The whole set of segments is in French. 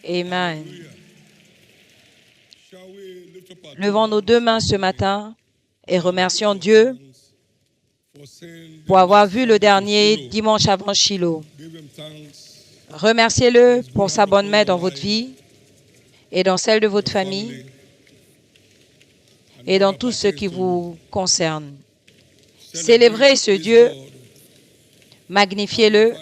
Amen. Levons nos deux mains ce matin et remercions Dieu pour avoir vu le dernier dimanche avant Shiloh. Remerciez-le pour sa bonne main dans votre vie et dans celle de votre famille et dans tout ce qui vous concerne. Célébrez ce Dieu, magnifiez-le.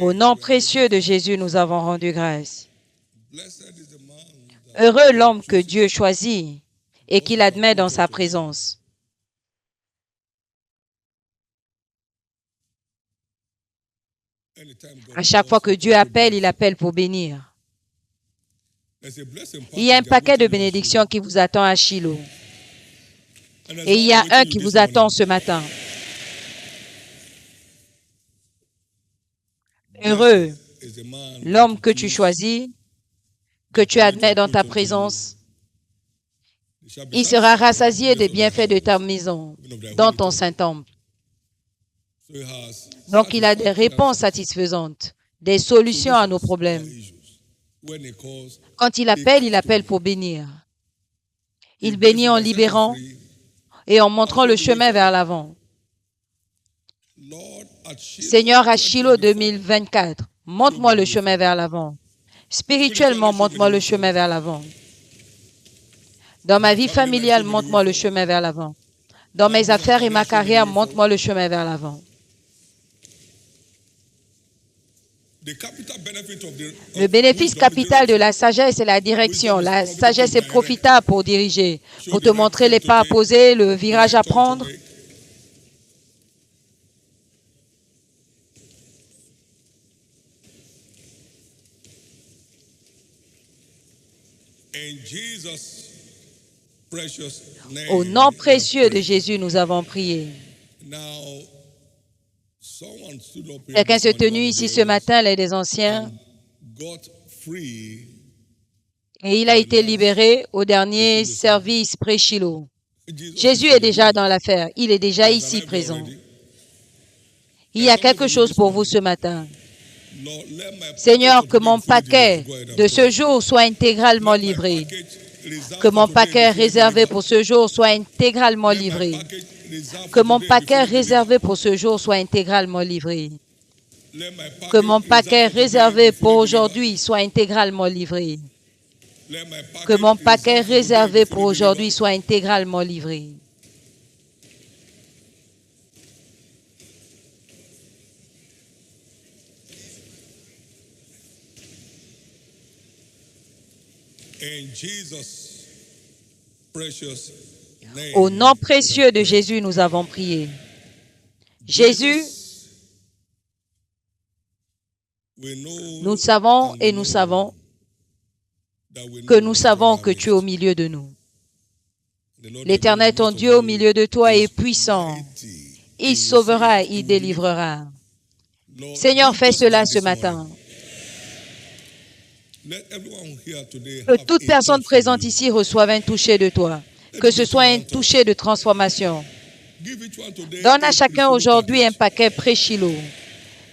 Au nom précieux de Jésus, nous avons rendu grâce. Heureux l'homme que Dieu choisit et qu'il admet dans sa présence. À chaque fois que Dieu appelle, il appelle pour bénir. Il y a un paquet de bénédictions qui vous attend à Shiloh. Et il y a un qui vous attend ce matin. Heureux l'homme que tu choisis, que tu admets dans ta présence. Il sera rassasié des bienfaits de ta maison, dans ton Saint-Temple. Donc, il a des réponses satisfaisantes, des solutions à nos problèmes. Quand il appelle pour bénir. Il bénit en libérant et en montrant le chemin vers l'avant. Seigneur, à Shiloh 2024, montre-moi le chemin vers l'avant. Spirituellement, montre-moi le chemin vers l'avant. Dans ma vie familiale, montre-moi le chemin vers l'avant. Dans mes affaires et ma carrière, montre-moi le chemin vers l'avant. Le bénéfice capital de la sagesse est la direction. La sagesse est profitable pour diriger, pour te montrer les pas à poser, le virage à prendre. Au nom précieux de Jésus, nous avons prié. Quelqu'un s'est tenu ici ce matin, l'un des anciens, et il a été libéré au dernier service pré-Shiloh. Jésus est déjà dans l'affaire, il est déjà ici présent. Il y a quelque chose pour vous ce matin. Seigneur, que mon paquet de ce jour soit intégralement livré. Que mon paquet réservé pour ce jour soit intégralement livré. Que mon paquet réservé pour ce jour soit intégralement livré. Que mon paquet réservé pour aujourd'hui soit intégralement livré. Que mon paquet réservé pour aujourd'hui soit intégralement livré. Au nom précieux de Jésus, nous avons prié. Jésus, nous savons et nous savons que tu es au milieu de nous. L'Éternel, ton Dieu, au milieu de toi est puissant. Il sauvera, il délivrera. Seigneur, fais cela ce matin. Que toute personne présente ici reçoive un toucher de toi. Que ce soit un toucher de transformation. Donne à chacun aujourd'hui un paquet pré-Shiloh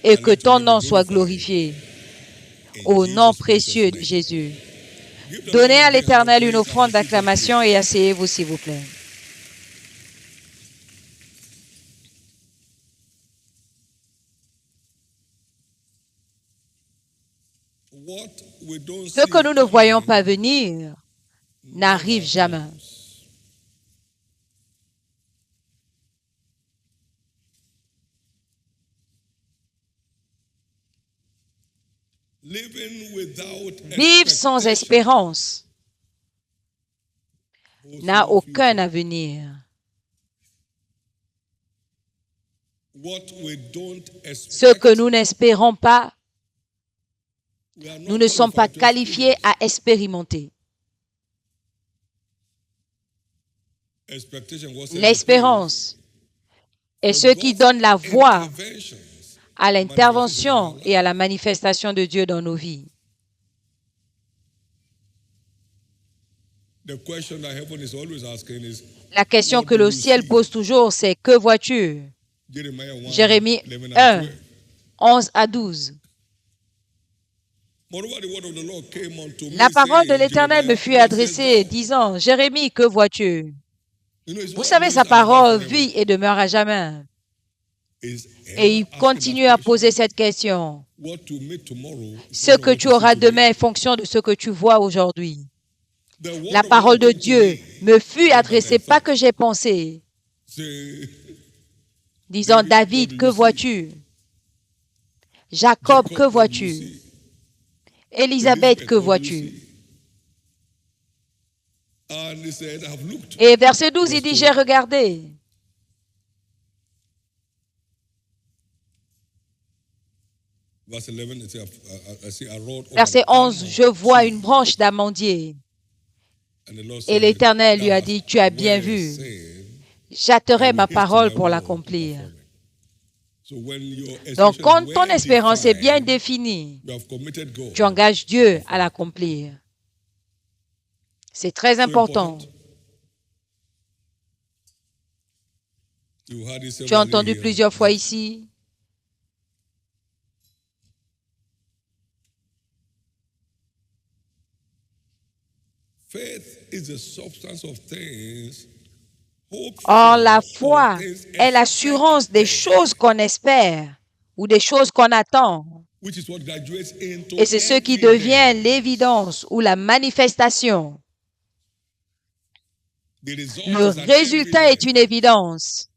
et que ton nom soit glorifié. Au nom précieux de Jésus. Donnez à l'Éternel une offrande d'acclamation et asseyez-vous s'il vous plaît. Ce que nous ne voyons pas venir n'arrive jamais. Vivre sans espérance n'a aucun avenir. Ce que nous n'espérons pas, nous ne sommes pas qualifiés à expérimenter. L'espérance est ce qui donne la voie à l'intervention et à la manifestation de Dieu dans nos vies. La question que le ciel pose toujours, c'est « Que vois-tu » Jérémie 1, 11 à 12. La parole de l'Éternel me fut adressée, disant, « Jérémie, que vois-tu » Vous savez, sa parole vit et demeure à jamais. Et il continue à poser cette question. Ce que tu auras demain est fonction de ce que tu vois aujourd'hui. La parole de Dieu me fut adressée, pas que j'ai pensé. Disant, David, que vois-tu? Jacob, que vois-tu? Élisabeth, que vois-tu? Et verset 12, il dit, j'ai regardé. Verset 11, je vois une branche d'amandier. Et l'Éternel lui a dit, tu as bien vu. J'hâterai ma parole pour l'accomplir. Donc, quand ton espérance est bien définie, tu engages Dieu à l'accomplir. C'est très important. Tu as entendu plusieurs fois ici. Or, la foi est l'assurance des choses qu'on espère ou des choses qu'on attend. Et c'est ce qui devient l'évidence ou la manifestation. Le résultat est une évidence.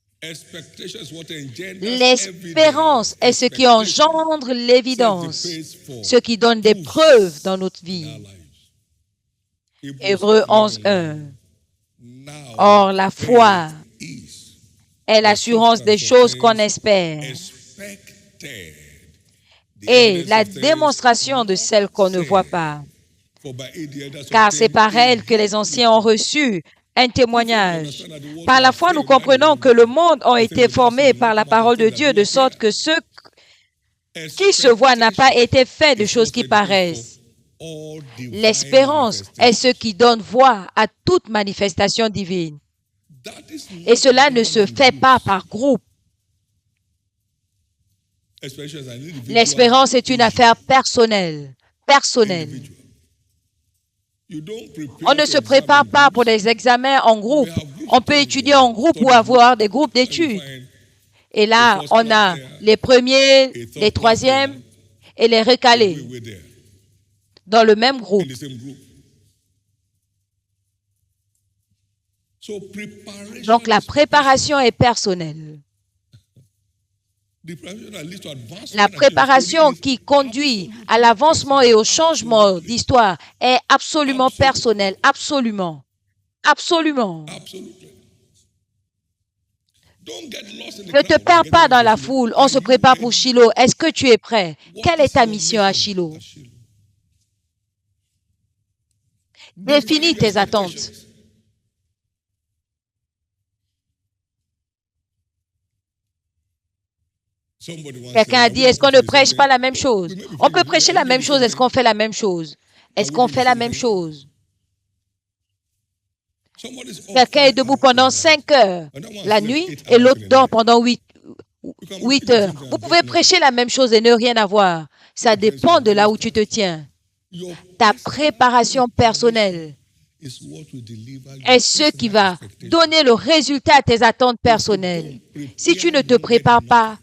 L'espérance est ce qui engendre l'évidence, ce qui donne des preuves dans notre vie. Hébreux 11, 1. Or, la foi est l'assurance des choses qu'on espère et la démonstration de celles qu'on ne voit pas. Car c'est par elle que les anciens ont reçu un témoignage. Par la foi, nous comprenons que le monde a été formé par la parole de Dieu, de sorte que ce qui se voit n'a pas été fait de choses qui paraissent. L'espérance est ce qui donne voix à toute manifestation divine. Et cela ne se fait pas par groupe. L'espérance est une affaire personnelle. On ne se prépare pas pour des examens en groupe. On peut étudier en groupe ou avoir des groupes d'études. Et là, on a les premiers, les troisièmes et les recalés dans le même groupe. Donc, la préparation est personnelle. La préparation qui conduit à l'avancement et au changement d'histoire est absolument personnelle. Absolument. Ne te perds pas dans la foule. On se prépare pour Shiloh. Est-ce que tu es prêt? Quelle est ta mission à Shiloh? Définis tes attentes. Quelqu'un a dit, est-ce qu'on ne prêche pas la même chose? On peut prêcher la même chose. Est-ce qu'on fait la même chose? Est-ce qu'on fait la même chose? Quelqu'un est debout pendant 5 heures la nuit et l'autre dort pendant 8 heures. Vous pouvez prêcher la même chose et ne rien avoir. Ça dépend de là où tu te tiens. Ta préparation personnelle est ce qui va donner le résultat à tes attentes personnelles. Si tu ne te prépares pas,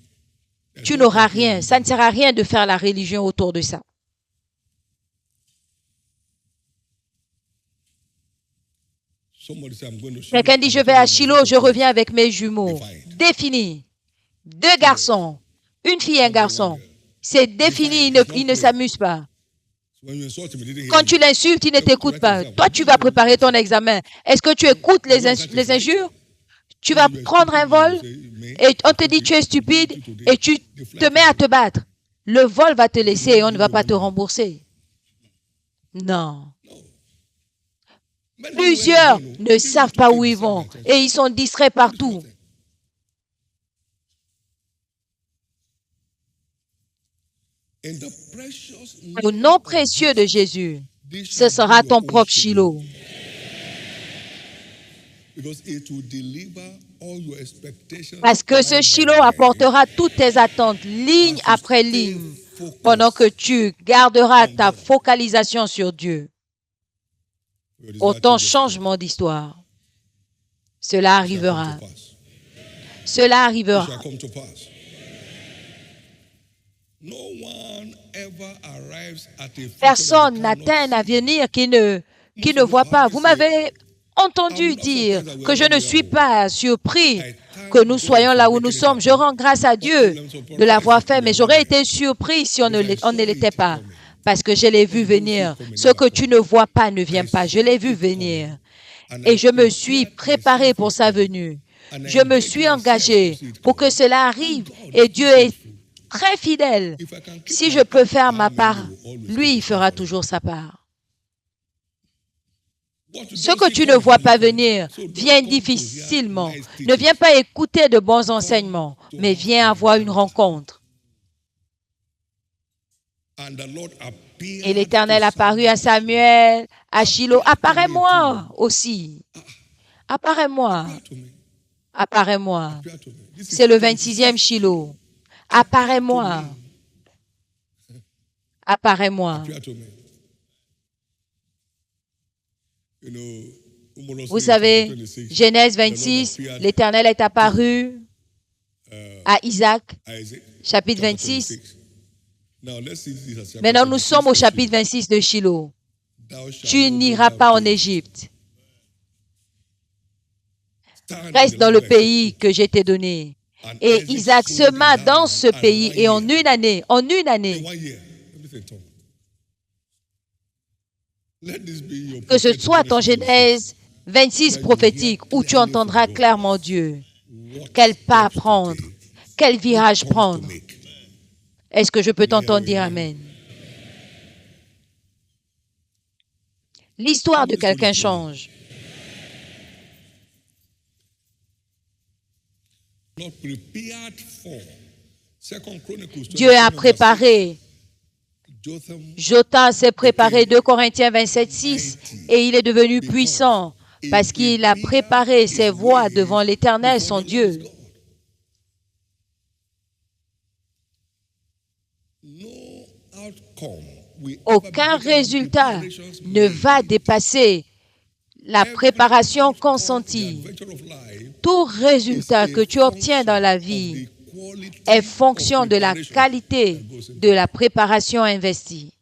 tu n'auras rien. Ça ne sert à rien de faire la religion autour de ça. Quelqu'un dit, je vais à Shiloh, je reviens avec mes jumeaux. Défini. 2 garçons, une fille et un garçon. C'est défini, il ne s'amuse pas. Quand tu l'insultes, il ne t'écoute pas. Toi, tu vas préparer ton examen. Est-ce que tu écoutes les injures? Tu vas prendre un vol et on te dit tu es stupide et tu te mets à te battre. Le vol va te laisser et on ne va pas te rembourser. Non. Plusieurs ne savent pas où ils vont et ils sont distraits partout. Au nom précieux de Jésus, ce sera ton propre Shiloh. Parce que ce Shiloh apportera toutes tes attentes, ligne après ligne, pendant que tu garderas ta focalisation sur Dieu. Au ton changement d'histoire, cela arrivera. Cela arrivera. Personne n'atteint un avenir qui ne voit pas. Vous m'avez entendu dire que je ne suis pas surpris que nous soyons là où nous sommes. Je rends grâce à Dieu de l'avoir fait, mais j'aurais été surpris si on ne l'était pas. Parce que je l'ai vu venir. Ce que tu ne vois pas ne vient pas. Je l'ai vu venir. Et je me suis préparé pour sa venue. Je me suis engagé pour que cela arrive. Et Dieu est très fidèle. Si je peux faire ma part, lui, il fera toujours sa part. Ce que tu ne vois pas venir vient difficilement. Ne viens pas écouter de bons enseignements, mais viens avoir une rencontre. Et l'Éternel apparut à Samuel, à Shiloh. Apparais-moi aussi. Apparais-moi. Apparais-moi. C'est le 26e Shiloh. Apparais-moi. Apparais-moi. Vous savez, Genèse 26, l'Éternel est apparu à Isaac, chapitre 26. Maintenant, nous sommes au chapitre 26 de Shiloh. Tu n'iras pas en Égypte. Reste dans le pays que je t'ai donné. Et Isaac sema dans ce pays et en une année, que ce soit ton Genèse 26 prophétique où tu entendras clairement Dieu. Quel pas prendre, quel virage prendre. Est-ce que je peux t'entendre dire Amen? L'histoire de quelqu'un change. Dieu a préparé. Jotham s'est préparé, 2 Corinthiens 27, 6, et il est devenu puissant parce qu'il a préparé ses voies devant l'Éternel, son Dieu. Aucun résultat ne va dépasser la préparation consentie. Tout résultat que tu obtiens dans la vie est fonction de la qualité de la préparation investie.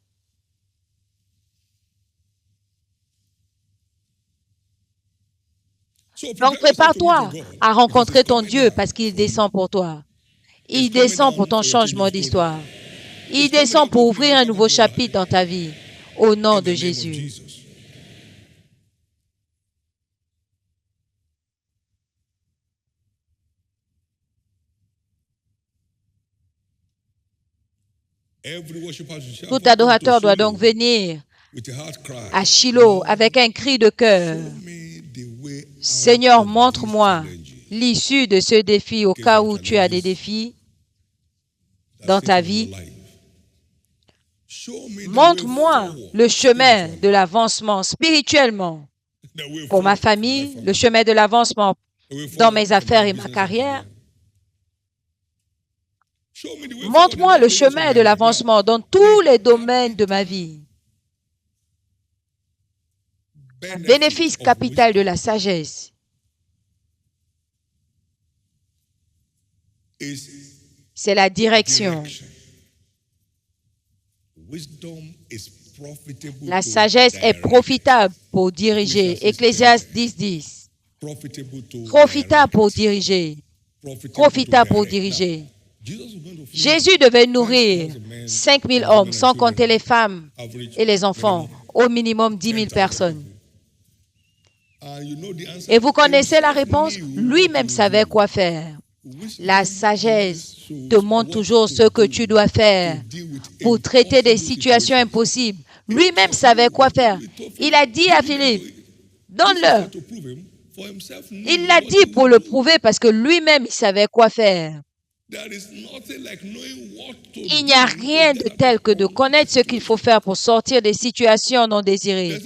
Donc, prépare-toi à rencontrer ton Dieu parce qu'il descend pour toi. Il descend pour ton changement d'histoire. Il descend pour ouvrir un nouveau chapitre dans ta vie. Au nom de Jésus. Tout adorateur doit donc venir à Shiloh avec un cri de cœur. Seigneur, montre-moi l'issue de ce défi au cas où tu as des défis dans ta vie. Montre-moi le chemin de l'avancement spirituellement pour ma famille, le chemin de l'avancement dans mes affaires et ma carrière. Montre-moi le chemin de l'avancement dans tous les domaines de ma vie. Un bénéfice capital de la sagesse, c'est la direction. La sagesse est profitable pour diriger. Ecclésiaste 10:10. Profitable pour diriger. Profitable pour diriger. Jésus devait nourrir 5000 hommes, sans compter les femmes et les enfants, au minimum 10 000 personnes. Et vous connaissez la réponse? Lui-même savait quoi faire. La sagesse te montre toujours ce que tu dois faire pour traiter des situations impossibles. Lui-même savait quoi faire. Il a dit à Philippe, Donne-leur. Il l'a dit pour le prouver parce que lui-même, il savait quoi faire. Il n'y a rien de tel que de connaître ce qu'il faut faire pour sortir des situations non désirées.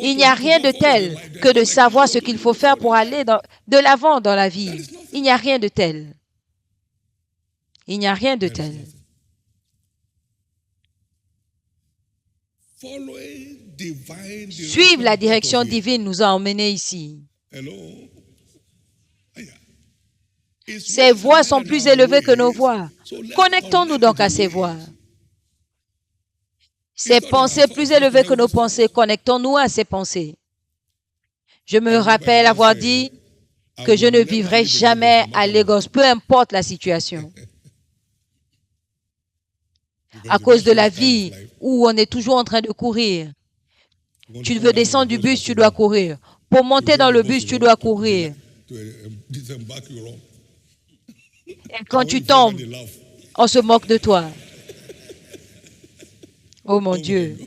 Il n'y a rien de tel que de savoir ce qu'il faut faire pour aller de l'avant dans la vie. Il n'y a rien de tel. Il n'y a rien de tel. Suivre la direction divine nous a emmenés ici. Ses voix sont plus élevées que nos voix. Connectons-nous donc à ses voix. Ses pensées plus élevées que nos pensées. Connectons-nous à ses pensées. Je me rappelle avoir dit que je ne vivrai jamais à Lagos, peu importe la situation. À cause de la vie où on est toujours en train de courir. Tu veux descendre du bus, tu dois courir. Pour monter dans le bus, tu dois courir. Et quand tu tombes, on se moque de toi. Oh mon Dieu.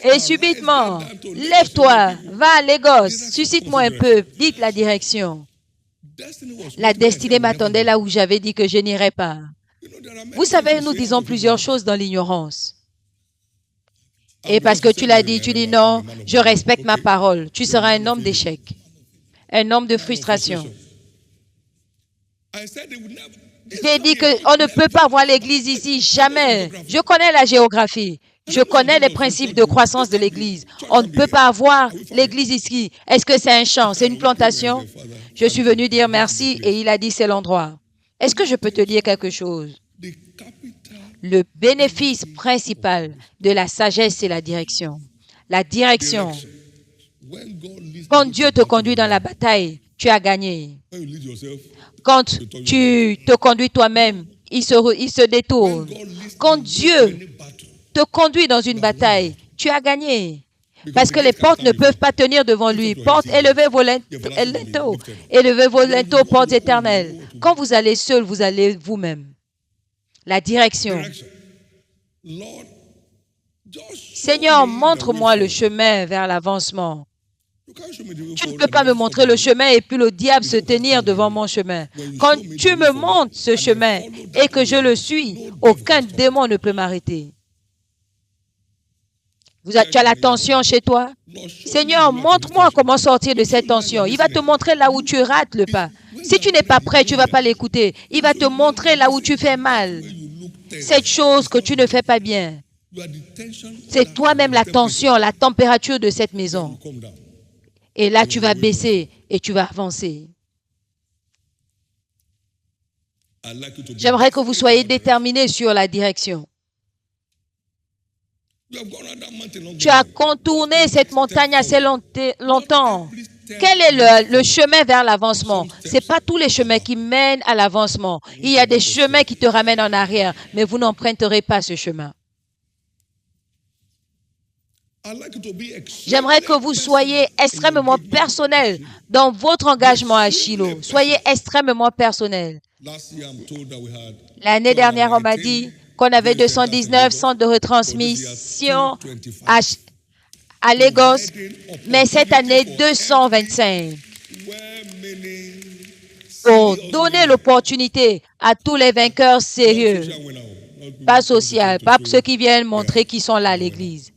Et subitement, lève-toi, va à Lagos, suscite-moi un peu, dites la direction. La destinée m'attendait là où j'avais dit que je n'irais pas. Vous savez, nous disons plusieurs choses dans l'ignorance. Et parce que tu l'as dit, tu dis non, je respecte ma parole. Tu seras un homme d'échec, un homme de frustration. J'ai dit qu'on ne peut pas voir l'Église ici, jamais. Je connais la géographie. Je connais les principes de croissance de l'Église. On ne peut pas avoir l'Église ici. Est-ce que c'est un champ? C'est une plantation? Je suis venu dire merci et il a dit c'est l'endroit. Est-ce que je peux te dire quelque chose? Le bénéfice principal de la sagesse, c'est la direction. La direction. Quand Dieu te conduit dans la bataille, tu as gagné. Quand tu te conduis toi-même, il se détourne. Quand Dieu te conduit dans une bataille, tu as gagné. Parce que les portes ne peuvent pas tenir devant lui. Portes, élevez vos linteaux. Élevez vos linteaux, portes éternelles. Quand vous allez seul, vous allez vous-même. La direction. Seigneur, montre-moi le chemin vers l'avancement. Tu ne peux pas me montrer le chemin et puis le diable se tenir devant mon chemin. Quand tu me montres ce chemin et que je le suis, aucun démon ne peut m'arrêter. Tu as la tension chez toi? Seigneur, montre-moi comment sortir de cette tension. Il va te montrer là où tu rates le pas. Si tu n'es pas prêt, tu ne vas pas l'écouter. Il va te montrer là où tu fais mal. Cette chose que tu ne fais pas bien. C'est toi-même la tension, la température de cette maison. Et là, tu vas baisser et tu vas avancer. J'aimerais que vous soyez déterminés sur la direction. Tu as contourné cette montagne assez longtemps. Quel est le chemin vers l'avancement? Ce n'est pas tous les chemins qui mènent à l'avancement. Il y a des chemins qui te ramènent en arrière, mais vous n'emprunterez pas ce chemin. J'aimerais que vous soyez extrêmement personnel dans votre engagement à Shiloh. Soyez extrêmement personnel. L'année dernière, on m'a dit qu'on avait 219 centres de retransmission à Lagos, mais cette année, 225. Pour donner l'opportunité à tous les vainqueurs sérieux, pas social, pas ceux qui viennent montrer qu'ils sont là à l'église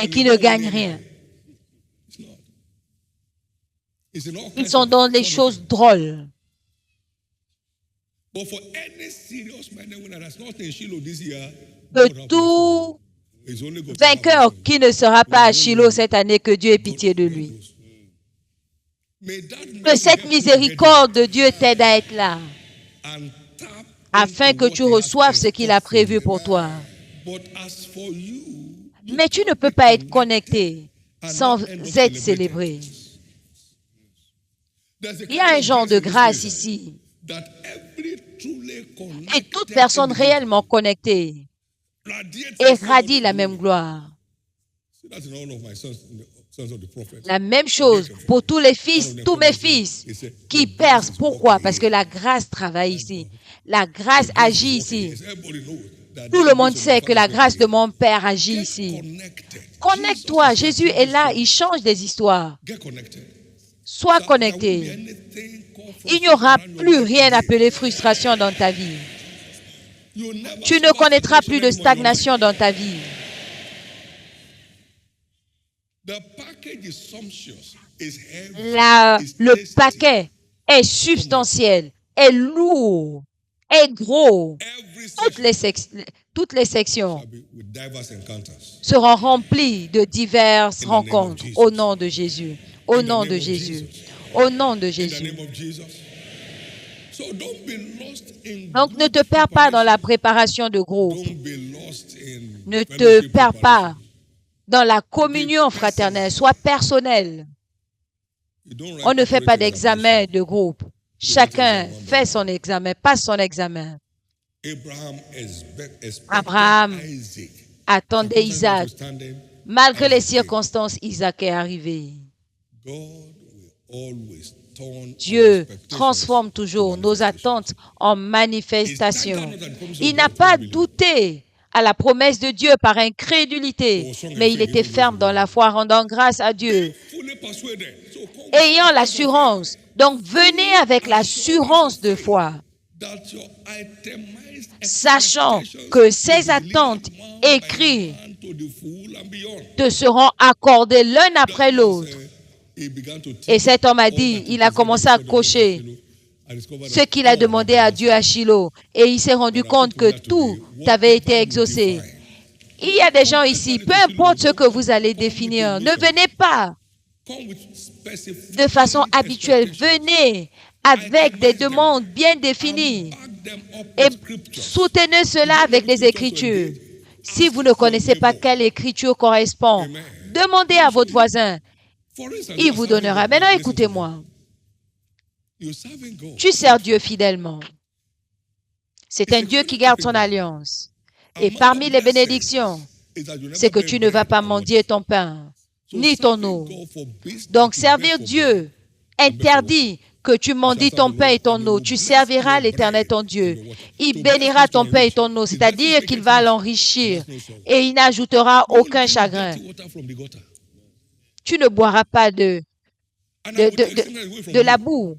et qui ne gagnent rien. Ils sont dans les choses drôles. Que tout vainqueur qui ne sera pas à Shiloh cette année, que Dieu ait pitié de lui. Que cette miséricorde de Dieu t'aide à être là, afin que tu reçoives ce qu'il a prévu pour toi. Mais tu ne peux pas être connecté sans être célébré. Il y a un genre de grâce ici. Et toute personne réellement connectée irradie la même gloire. La même chose pour tous les fils, tous mes fils qui percent. Pourquoi? Parce que la grâce travaille ici. La grâce agit ici. Tout le monde sait que la grâce de mon Père agit ici. Connecte-toi. Jésus est là. Il change des histoires. Sois connecté. Il n'y aura plus rien appelé frustration dans ta vie. Tu ne connaîtras plus de stagnation dans ta vie. Le paquet est substantiel, est lourd, est gros. Toutes les sections seront remplies de diverses rencontres au nom de Jésus. Au nom de Jésus. Au nom de Jésus. Donc, ne te perds pas dans la préparation de groupe. Ne te perds pas dans la communion fraternelle. Sois personnel. On ne fait pas d'examen de groupe. Chacun fait son examen, passe son examen. Abraham attendait Isaac. Malgré les circonstances, Isaac est arrivé. Dieu transforme toujours nos attentes en manifestations. Il n'a pas douté à la promesse de Dieu par incrédulité, mais il était ferme dans la foi, rendant grâce à Dieu, ayant l'assurance. Donc, venez avec l'assurance de foi, sachant que ces attentes écrites te seront accordées l'un après l'autre. Et cet homme a dit, il a commencé à cocher ce qu'il a demandé à Dieu à Shiloh. Et il s'est rendu compte que tout avait été exaucé. Il y a des gens ici, peu importe ce que vous allez définir, ne venez pas de façon habituelle. Venez avec des demandes bien définies et soutenez cela avec les Écritures. Si vous ne connaissez pas quelle Écriture correspond, demandez à votre voisin. Il vous donnera. Maintenant, écoutez-moi. Tu sers Dieu fidèlement. C'est un Dieu qui garde son alliance. Et parmi les bénédictions, c'est que tu ne vas pas mendier ton pain, ni ton eau. Donc, servir Dieu interdit que tu mendies ton pain et ton eau. Tu serviras l'Éternel ton Dieu. Il bénira ton pain et ton eau, c'est-à-dire qu'il va l'enrichir et il n'ajoutera aucun chagrin. Tu ne boiras pas de la boue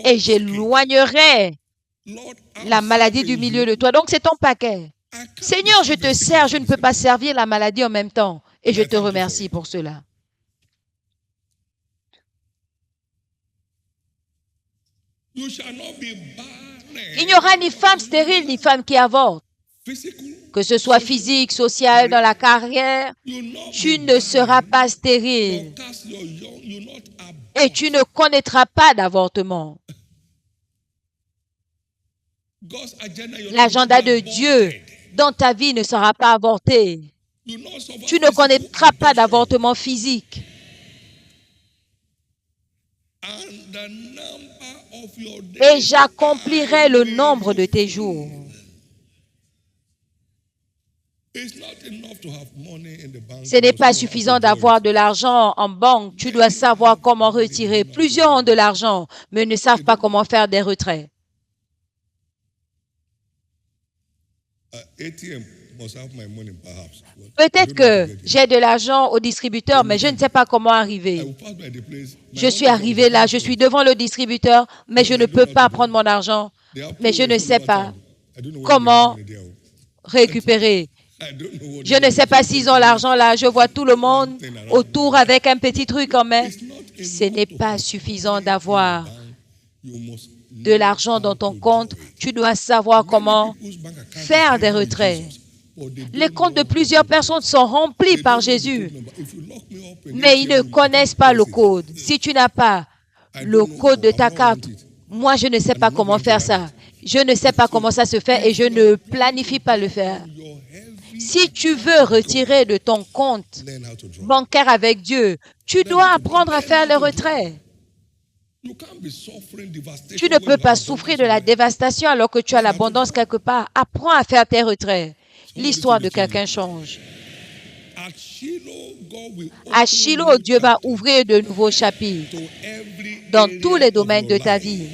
et j'éloignerai la maladie du milieu de toi. Donc, c'est ton paquet. Seigneur, je te sers, je ne peux pas servir la maladie en même temps. Et je te remercie pour cela. Il n'y aura ni femme stérile, ni femme qui avorte. Que ce soit physique, social, dans la carrière, tu ne seras pas stérile. Et tu ne connaîtras pas d'avortement. L'agenda de Dieu dans ta vie ne sera pas avorté. Tu ne connaîtras pas d'avortement physique. Et j'accomplirai le nombre de tes jours. Ce n'est pas suffisant d'avoir de l'argent en banque. Tu dois savoir comment retirer. Plusieurs ont de l'argent, mais ne savent pas comment faire des retraits. Peut-être que j'ai de l'argent au distributeur, mais je ne sais pas comment arriver. Je suis arrivé là, je suis devant le distributeur, mais je ne peux pas prendre mon argent. Mais je ne sais pas comment récupérer. Je ne sais pas s'ils ont l'argent là. Je vois tout le monde autour avec un petit truc en main. Ce n'est pas suffisant d'avoir de l'argent dans ton compte. Tu dois savoir comment faire des retraits. Les comptes de plusieurs personnes sont remplis par Jésus, mais ils ne connaissent pas le code. Si tu n'as pas le code de ta carte, moi je ne sais pas comment faire ça. Je ne sais pas comment ça se fait et je ne planifie pas le faire. Si tu veux retirer de ton compte bancaire avec Dieu, tu dois apprendre à faire le retrait. Tu ne peux pas souffrir de la dévastation alors que tu as l'abondance quelque part. Apprends à faire tes retraits. L'histoire de quelqu'un change. À Shiloh, Dieu va ouvrir de nouveaux chapitres dans tous les domaines de ta vie.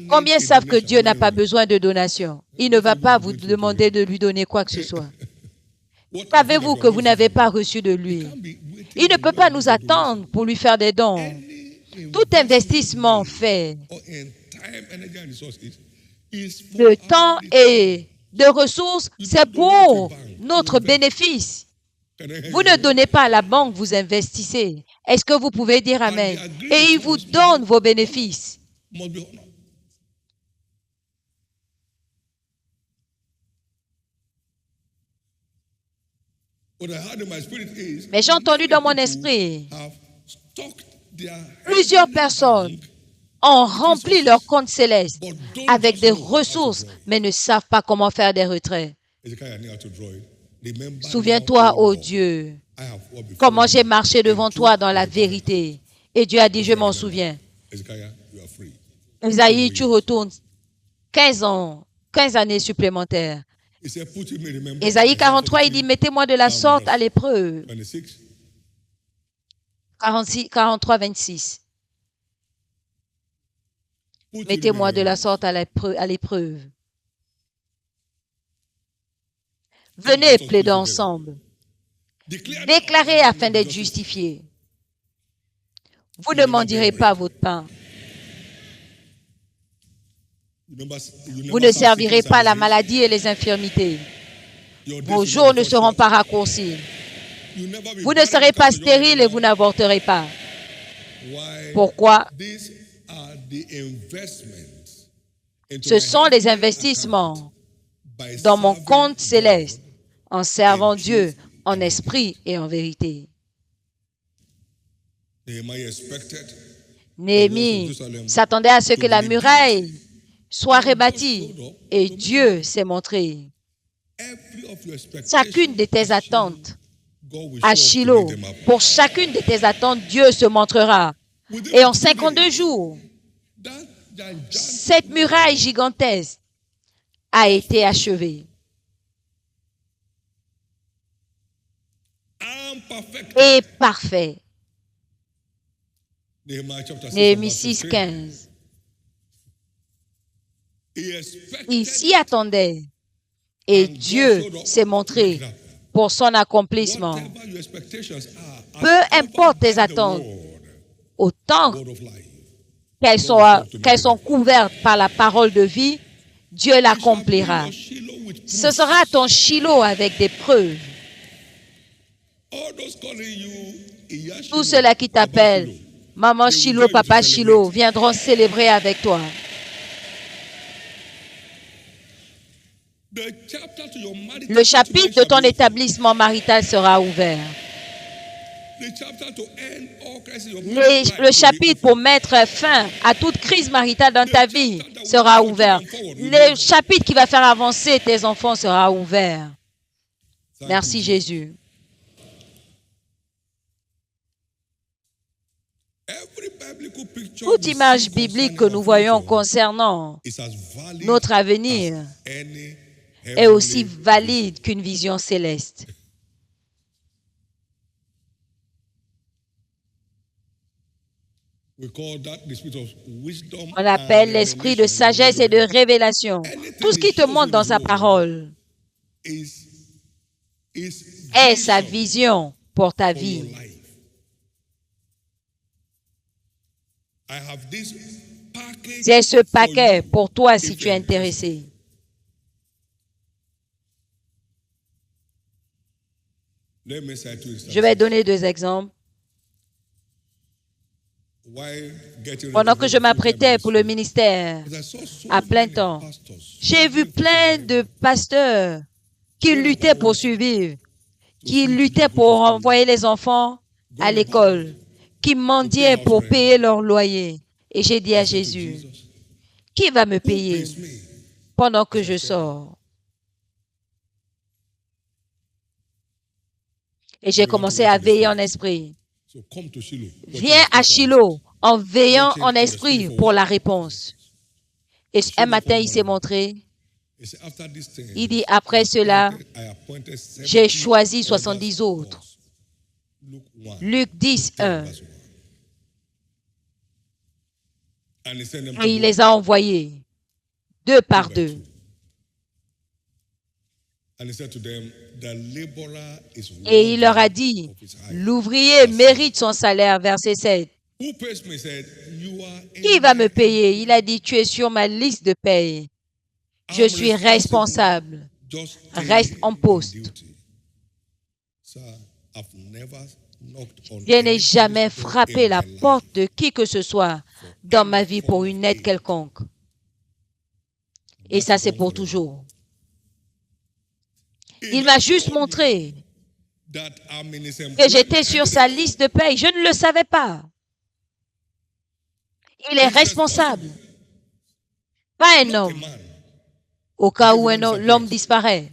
Combien savent que Dieu n'a pas besoin de donation? Il ne va pas vous demander de lui donner quoi que ce soit. Savez-vous que vous n'avez pas reçu de lui? Il ne peut pas nous attendre pour lui faire des dons. Tout investissement fait de temps et de ressources, c'est pour notre bénéfice. Vous ne donnez pas à la banque, vous investissez. Est-ce que vous pouvez dire Amen? Et il vous donne vos bénéfices. Mais j'ai entendu dans mon esprit, plusieurs personnes ont rempli leur compte céleste avec des ressources, mais ne savent pas comment faire des retraits. Souviens-toi, ô Dieu, comment j'ai marché devant toi dans la vérité. Et Dieu a dit, je m'en souviens. Isaïe, tu retournes 15 ans, 15 années supplémentaires. Isaïe 43, il dit, mettez-moi de la sorte à l'épreuve. 43, 26. Mettez-moi de la sorte à l'épreuve. Venez plaider ensemble. Déclarez afin d'être justifié. Vous ne mendirez pas votre pain. Vous ne servirez pas la maladie et les infirmités. Vos jours ne seront pas raccourcis. Vous ne serez pas stérile et vous n'avorterez pas. Pourquoi? Ce sont les investissements dans mon compte céleste en servant Dieu en esprit et en vérité. Néhémie s'attendait à ce que la muraille soit rebâtie et Dieu s'est montré. Chacune de tes attentes à Shiloh, pour chacune de tes attentes, Dieu se montrera. Et en 52 jours, cette muraille gigantesque a été achevée. Et parfait. Néhémie 6, 15. Il s'y attendait et Dieu s'est montré pour son accomplissement. Peu importe tes attentes, autant qu'elles sont couvertes par la parole de vie, Dieu l'accomplira. Ce sera ton Shiloh avec des preuves. Tous ceux-là qui t'appellent Maman Shiloh, Papa Shiloh viendront célébrer avec toi. Le chapitre de ton établissement marital sera ouvert. Le chapitre pour mettre fin à toute crise maritale dans ta vie sera ouvert. Le chapitre qui va faire avancer tes enfants sera ouvert. Merci Jésus. Toute image biblique que nous voyons concernant notre avenir est aussi valide qu'une vision céleste. On l'appelle l'esprit de sagesse et de révélation. Tout ce qui te montre dans sa parole est sa vision pour ta vie. C'est ce paquet pour toi si tu es intéressé. Je vais donner 2 exemples. Pendant que je m'apprêtais pour le ministère à plein temps, j'ai vu plein de pasteurs qui luttaient pour survivre, qui luttaient pour envoyer les enfants à l'école, qui mendiaient pour payer leur loyer. Et j'ai dit à Jésus, qui va me payer pendant que je sors? Et j'ai commencé à veiller en esprit. Viens à Shiloh en veillant en esprit pour la réponse. Et un matin, il s'est montré. Il dit, après cela, j'ai choisi 70 autres. Luc 10, 1. Et il les a envoyés, 2 par 2. Et il leur a dit, l'ouvrier mérite son salaire, verset 7. Qui va me payer? Il a dit, tu es sur ma liste de paye. Je suis responsable. Reste en poste. Je n'ai jamais frappé la porte de qui que ce soit dans ma vie pour une aide quelconque. Et ça, c'est pour toujours. Il m'a juste montré que j'étais sur sa liste de paye. Je ne le savais pas. Il est responsable. Pas un homme. Au cas où l'homme disparaît.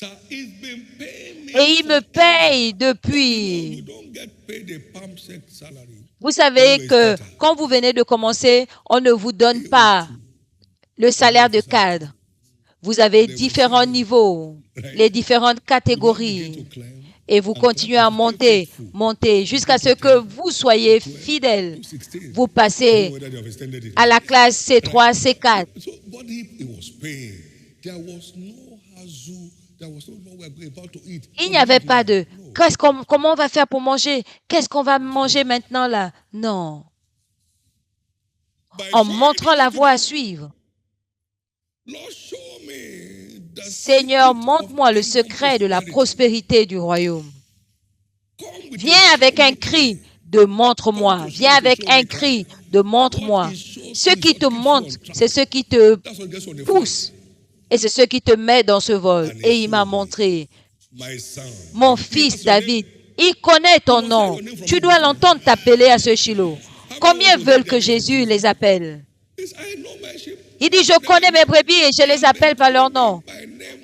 Et il me paye depuis. Vous savez que quand vous venez de commencer, on ne vous donne pas le salaire de cadre. Vous avez différents niveaux, les différentes catégories. Et vous continuez à monter, jusqu'à ce que vous soyez fidèle. Vous passez à la classe C3, C4. Il n'y avait pas de comment on va faire pour manger? Qu'est-ce qu'on va manger maintenant là? Non. En montrant la voie à suivre. Seigneur, montre-moi le secret de la prospérité du royaume. Viens avec un cri de montre-moi. Viens avec un cri de montre-moi. Ce qui te montre, c'est ce qui te pousse. Et c'est ce qui te met dans ce vol. Et il m'a montré, mon fils David, il connaît ton nom. Tu dois l'entendre t'appeler à ce Shiloh. Combien veulent que Jésus les appelle? Il dit, je connais mes brebis et je les appelle par leur nom.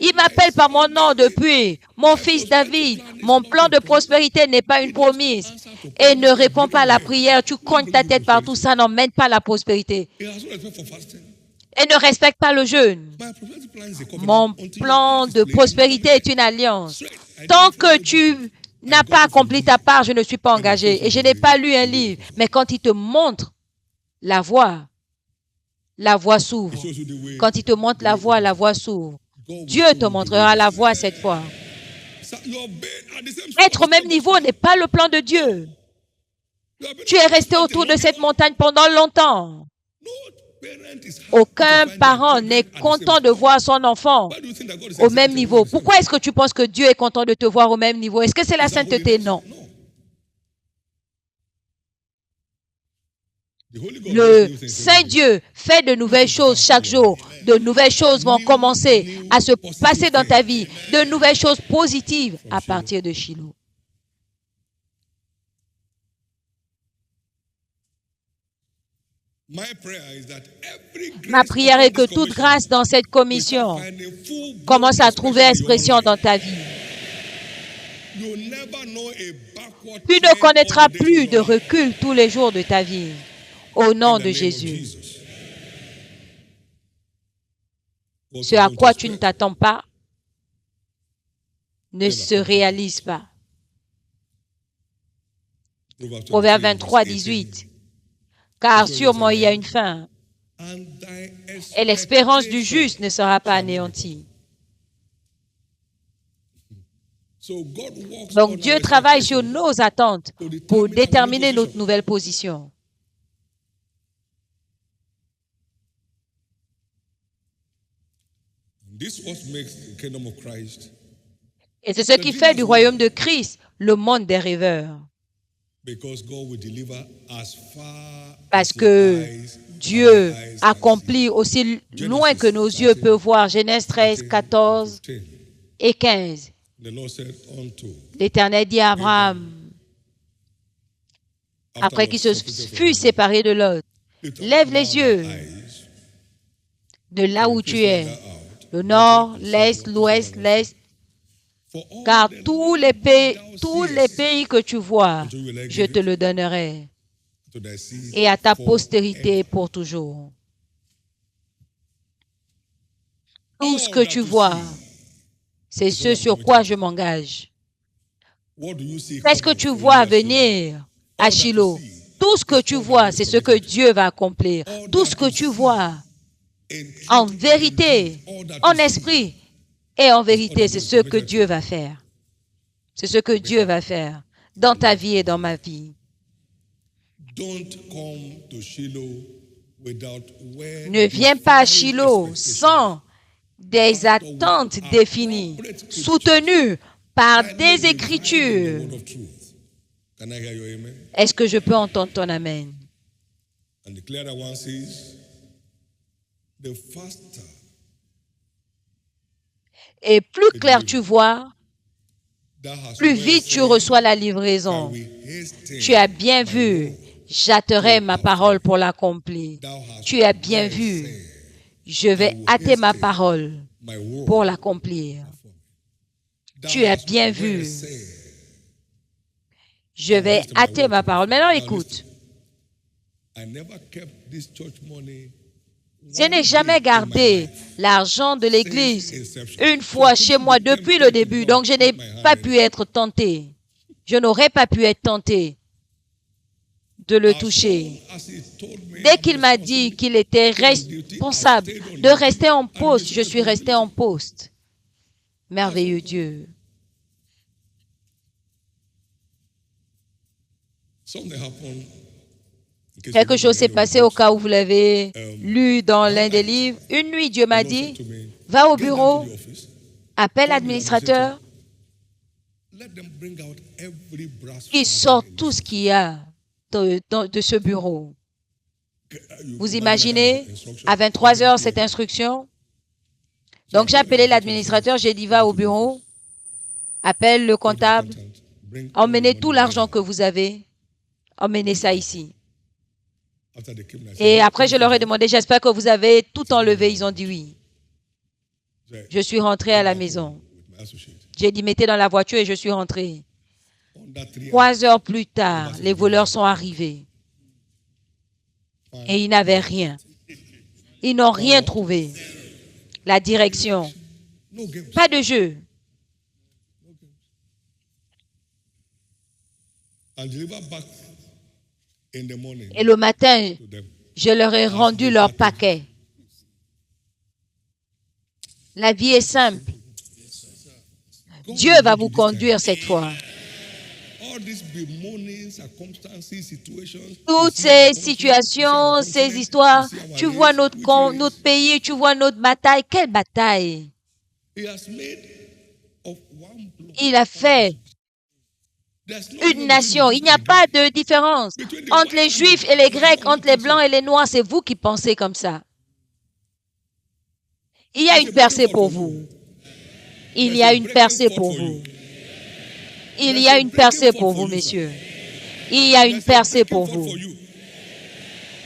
Il m'appelle par mon nom depuis. Mon fils David, mon plan de prospérité n'est pas une promesse. Et ne réponds pas à la prière. Tu cognes ta tête partout. Ça n'emmène pas la prospérité. Et ne respecte pas le jeûne. Mon plan de prospérité est une alliance. Tant que tu n'as pas accompli ta part, je ne suis pas engagé. Et je n'ai pas lu un livre. Mais quand il te montre la voie s'ouvre. Quand il te montre la voie s'ouvre. Dieu te montrera la voie cette fois. Être au même niveau n'est pas le plan de Dieu. Tu es resté autour de cette montagne pendant longtemps. Aucun parent n'est content de voir son enfant au même niveau. Pourquoi est-ce que tu penses que Dieu est content de te voir au même niveau? Est-ce que c'est la sainteté? Non. Le Saint-Dieu fait de nouvelles choses chaque jour. De nouvelles choses vont commencer à se passer dans ta vie. De nouvelles choses positives à partir de Shiloh. Ma prière est que toute grâce dans cette commission commence à trouver expression dans ta vie. Tu ne connaîtras plus de recul tous les jours de ta vie. Au nom de Jésus. Ce à quoi tu ne t'attends pas ne se réalise pas. Proverbe 23, 18. Car sûrement il y a une fin. Et l'espérance du juste ne sera pas anéantie. Donc Dieu travaille sur nos attentes pour déterminer notre nouvelle position. Et c'est ce qui fait du royaume de Christ le monde des rêveurs. Parce que Dieu accomplit aussi loin que nos yeux peuvent voir. Genèse 13, 14 et 15. L'Éternel dit à Abraham, après qu'il se fut séparé de Lot, lève les yeux de là où tu es, le nord, l'est, l'ouest, l'est, car tous les pays que tu vois, je te le donnerai, et à ta postérité pour toujours. Tout ce que tu vois, c'est ce sur quoi je m'engage. Qu'est-ce que tu vois venir à Shiloh. Tout ce que tu vois, c'est ce que Dieu va accomplir. Tout ce que tu vois, en vérité, en esprit et en vérité, c'est ce que Dieu va faire. C'est ce que Dieu va faire dans ta vie et dans ma vie. Ne viens pas à Shiloh sans des attentes définies, soutenues par des Écritures. Est-ce que je peux entendre ton Amen? Et plus clair tu vois, plus vite tu reçois la livraison. Tu as bien vu, j'hâterai ma parole pour l'accomplir. Tu as bien vu, je vais hâter ma parole pour l'accomplir. Tu as bien vu, je vais hâter ma parole. Maintenant, écoute. Je n'ai jamais gardé l'argent de l'Église une fois chez moi depuis le début, donc je n'ai pas pu être tenté. Je n'aurais pas pu être tenté de le toucher. Dès qu'il m'a dit qu'il était responsable de rester en poste, je suis resté en poste. Merveilleux Dieu. Quelque chose s'est passé au cas où vous l'avez lu dans l'un des livres. Une nuit, Dieu m'a dit, va au bureau, appelle l'administrateur, il sort tout ce qu'il y a de ce bureau. Vous imaginez, à 23 heures, cette instruction. Donc, j'ai appelé l'administrateur, j'ai dit, va au bureau, appelle le comptable, emmenez tout l'argent que vous avez, emmenez ça ici. Et après, je leur ai demandé, j'espère que vous avez tout enlevé. Ils ont dit oui. Je suis rentré à la maison. J'ai dit, mettez dans la voiture et je suis rentré. 3 heures plus tard, les voleurs sont arrivés. Et ils n'avaient rien. Ils n'ont rien trouvé. La direction. Pas de jeu. Et le matin, je leur ai rendu leur paquet. La vie est simple. Dieu va vous conduire cette fois. Toutes ces situations, ces histoires, tu vois notre pays, tu vois notre bataille. Quelle bataille? Il a fait une nation. Il n'y a pas de différence entre les Juifs et les Grecs, entre les Blancs et les Noirs. C'est vous qui pensez comme ça. Il y a une percée pour vous. Il y a une percée pour vous. Il y a une percée pour vous, messieurs. Il y a une percée pour vous.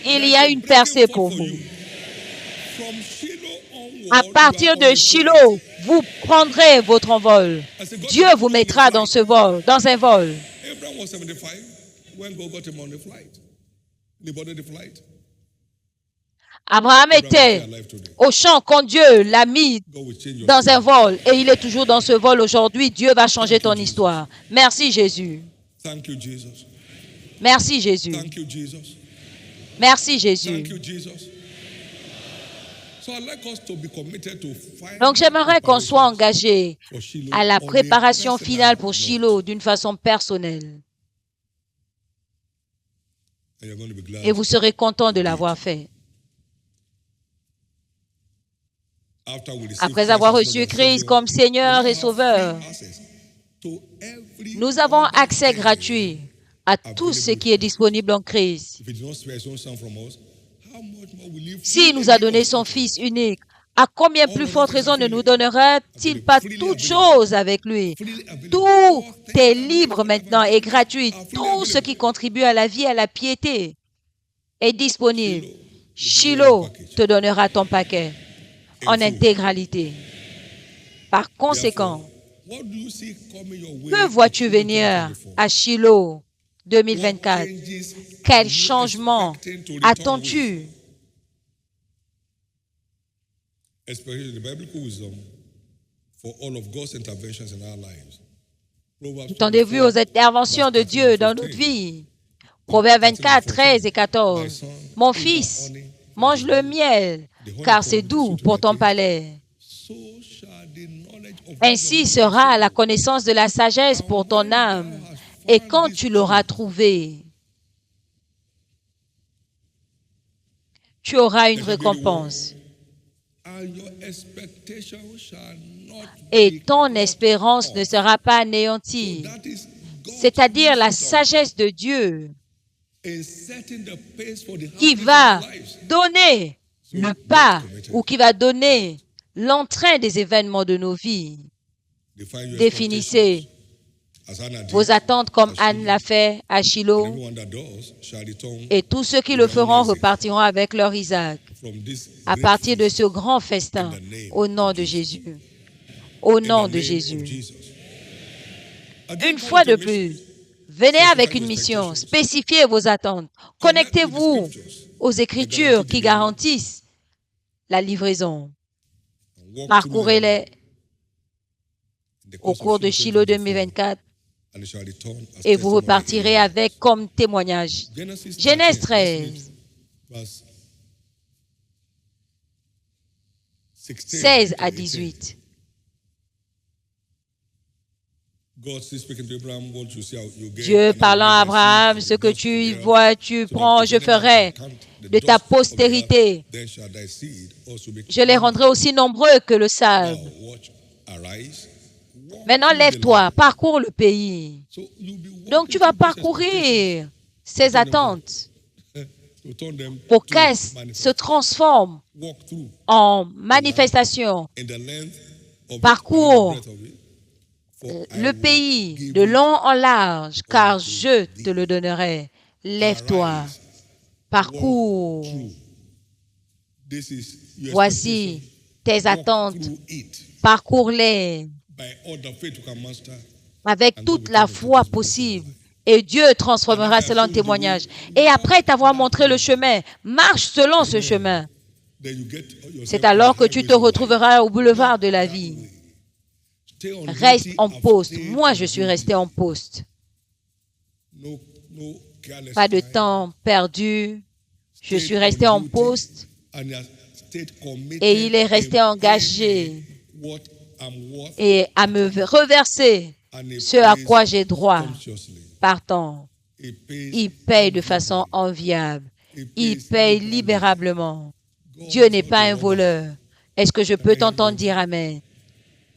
Il y a une percée pour vous. À partir de Shiloh, vous prendrez votre envol. Dieu vous mettra dans ce vol, dans un vol. Abraham était au champ quand Dieu l'a mis dans un vol et il est toujours dans ce vol aujourd'hui. Dieu va changer ton histoire. Merci Jésus. Merci Jésus. Merci Jésus. Donc j'aimerais qu'on soit engagé à la préparation finale pour Shiloh d'une façon personnelle. Et vous serez content de l'avoir fait. Après avoir reçu Christ comme Seigneur et Sauveur, nous avons accès gratuit à tout ce qui est disponible en Christ. S'il nous a donné son Fils unique, à combien plus forte raison ne nous donnera-t-il pas toutes choses avec lui? Tout est libre maintenant et gratuit. Tout ce qui contribue à la vie, à la piété est disponible. Shiloh te donnera ton paquet en intégralité. Par conséquent, que vois-tu venir à Shiloh 2024? Quel changement attends-tu? Attendez-vous aux interventions de Dieu dans notre vie. Proverbe 24, 13 et 14. Mon fils, mange le miel, car c'est doux pour ton palais. Ainsi sera la connaissance de la sagesse pour ton âme. Et quand tu l'auras trouvée, tu auras une récompense. Et ton espérance ne sera pas anéantie. C'est-à-dire la sagesse de Dieu qui va donner le pas ou qui va donner l'entrain des événements de nos vies. Définissez vos attentes comme Anne l'a fait à Shiloh, et tous ceux qui le feront repartiront avec leur Isaac à partir de ce grand festin au nom de Jésus. Au nom de Jésus. Une fois de plus, venez avec une mission, spécifiez vos attentes, connectez-vous aux Écritures qui garantissent la livraison. Parcourez-les au cours de Shiloh 2024 et vous repartirez avec comme témoignage. Genèse 13, 16 à 18. Dieu parlant à Abraham, ce que tu vois, tu prends, je ferai de ta postérité. Je les rendrai aussi nombreux que le sable. Maintenant, lève-toi, parcours le pays. Donc, tu vas parcourir ces attentes pour qu'elles se transforment en manifestation. Parcours le pays de long en large, car je te le donnerai. Lève-toi, parcours. Voici tes attentes. Parcours-les avec toute la foi possible. Et Dieu transformera cela en témoignage. Et après t'avoir montré le chemin, marche selon ce chemin. C'est alors que tu te retrouveras au boulevard de la vie. Reste en poste. Moi, je suis resté en poste. Pas de temps perdu. Je suis resté en poste. Et il est resté engagé et à me reverser ce à quoi j'ai droit. Partant, il paye de façon enviable. Il paye libérablement. Dieu n'est pas un voleur. Est-ce que je peux t'entendre dire Amen?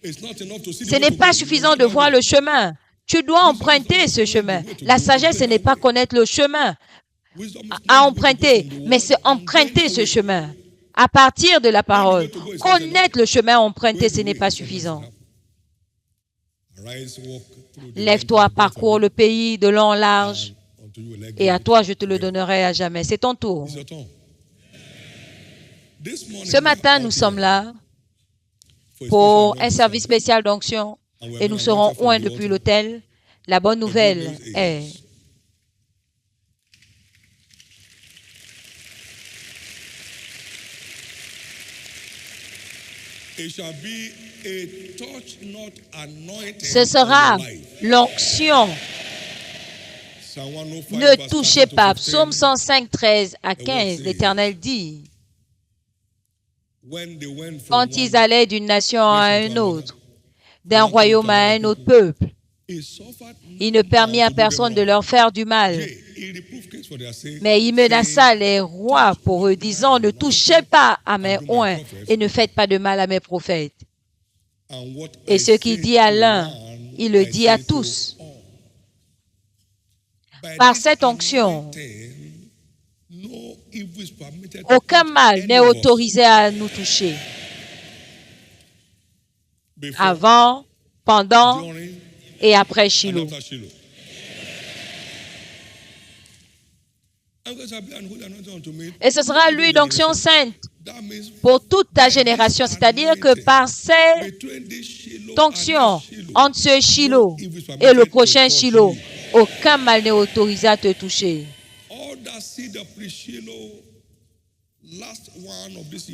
Ce n'est pas suffisant de voir le chemin. Tu dois emprunter ce chemin. La sagesse, ce n'est pas connaître le chemin à emprunter, mais c'est emprunter ce chemin à partir de la parole. Connaître le chemin à emprunter, ce n'est pas suffisant. Lève-toi, parcours le pays de long en large, et à toi, je te le donnerai à jamais. C'est ton tour. Ce matin, nous sommes là pour un service spécial d'onction et nous serons loin depuis l'autel. La bonne nouvelle est ce sera l'onction. Ne touchez pas. Psaume 105, 13 à 15, l'Éternel dit, quand ils allaient d'une nation à une autre, d'un royaume à un autre peuple, il ne permit à personne de leur faire du mal. Mais il menaça les rois pour eux, disant, ne touchez pas à mes oints et ne faites pas de mal à mes prophètes. Et ce qu'il dit à l'un, il le dit à tous. Par cette onction, aucun mal n'est autorisé à nous toucher. Avant, pendant et après Shiloh. Et ce sera l'huile d'onction sainte pour toute ta génération. C'est-à-dire que par cette onction, entre ce Shiloh et le prochain Shiloh, aucun mal n'est autorisé à te toucher.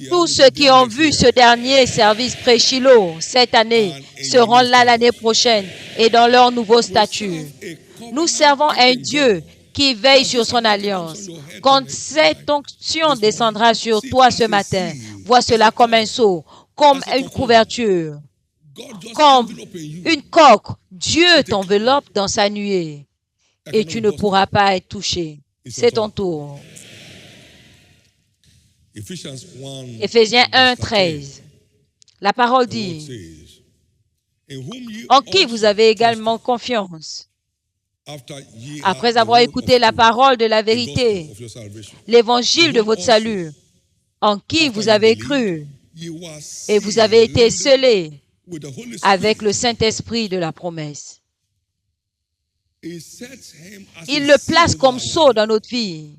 Tous ceux qui ont vu ce dernier service pré-Shiloh cette année seront là l'année prochaine et dans leur nouveau statut. Nous servons un Dieu qui veille sur son alliance. Quand cette onction descendra sur toi ce matin, vois cela comme un sceau, comme une couverture, comme une coque. Dieu t'enveloppe dans sa nuée et tu ne pourras pas être touché. C'est ton tour. Éphésiens 1, 13. La parole dit, en qui vous avez également confiance, après avoir écouté la parole de la vérité, l'évangile de votre salut, en qui vous avez cru, et vous avez été scellés avec le Saint-Esprit de la promesse. Il le place comme sceau dans notre vie.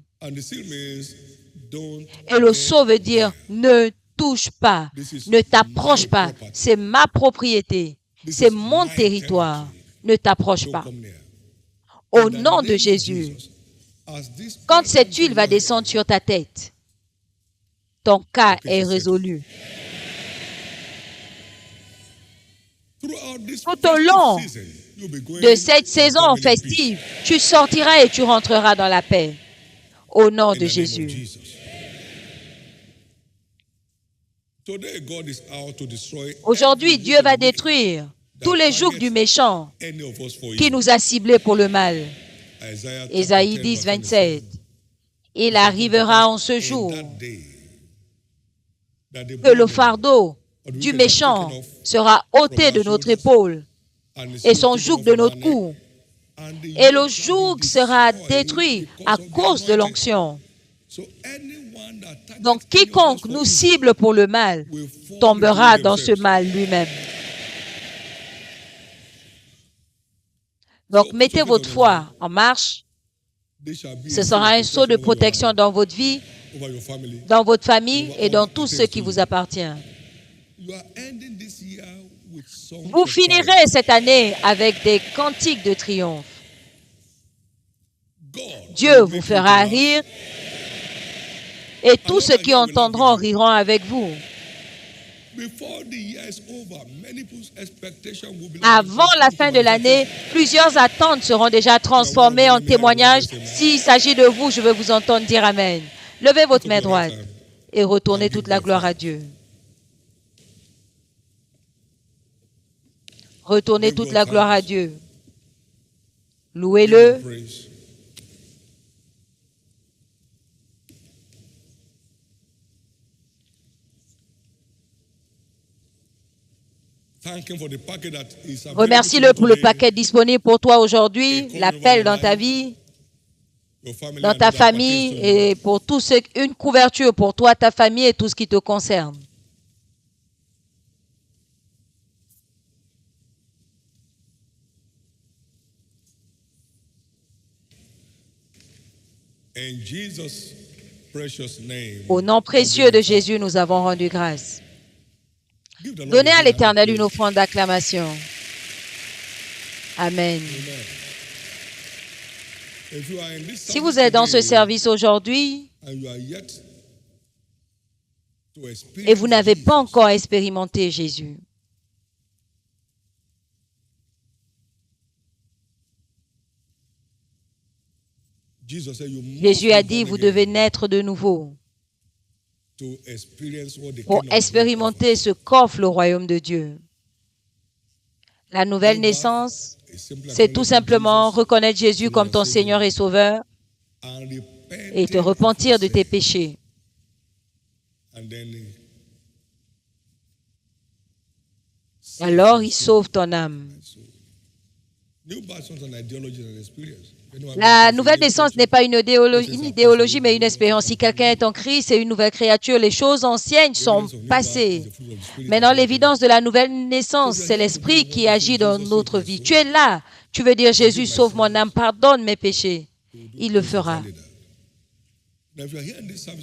Et le sceau veut dire ne touche pas, ne t'approche pas. C'est ma propriété, c'est mon territoire. Ne t'approche pas. Au nom de Jésus, quand cette huile va descendre sur ta tête, ton cas est résolu. Tout au long de cette saison festive, tu sortiras et tu rentreras dans la paix. Au nom de Jésus. Aujourd'hui, Dieu va détruire tous les jougs du méchant qui nous a ciblés pour le mal. Ésaïe 10, 27. Il arrivera en ce jour que le fardeau du méchant sera ôté de notre épaule et son joug de notre cou. Et le joug sera détruit à cause de l'onction. Donc, quiconque nous cible pour le mal tombera dans ce mal lui-même. Donc, mettez votre foi en marche. Ce sera un sceau de protection dans votre vie, dans votre famille et dans tout ce qui vous appartient. Vous finirez cette année avec des cantiques de triomphe. Dieu vous fera rire et tous ceux qui entendront riront avec vous. Avant la fin de l'année, plusieurs attentes seront déjà transformées en témoignages. S'il s'agit de vous, je veux vous entendre dire Amen. Levez votre main droite et retournez toute la gloire à Dieu. Retournez toute la gloire à Dieu. Louez-le. Remercie-le pour le paquet disponible pour toi aujourd'hui, l'appel dans ta vie, dans ta famille et pour tout ce, une couverture pour toi, ta famille et tout ce qui te concerne. Au nom précieux de Jésus, nous avons rendu grâce. Donnez à l'Éternel une offrande d'acclamation. Amen. Si vous êtes dans ce service aujourd'hui et vous n'avez pas encore expérimenté Jésus, Jésus a dit, vous devez naître de nouveau pour expérimenter ce qu'offre le royaume de Dieu. La nouvelle naissance, c'est tout simplement reconnaître Jésus comme ton Seigneur et Sauveur et te repentir de tes péchés. Alors, il sauve ton âme. La nouvelle naissance n'est pas une idéologie, mais une expérience. Si quelqu'un est en Christ, c'est une nouvelle créature. Les choses anciennes sont passées. Maintenant, l'évidence de la nouvelle naissance, c'est l'Esprit qui agit dans notre vie. Tu es là. Tu veux dire, Jésus, sauve mon âme, pardonne mes péchés. Il le fera.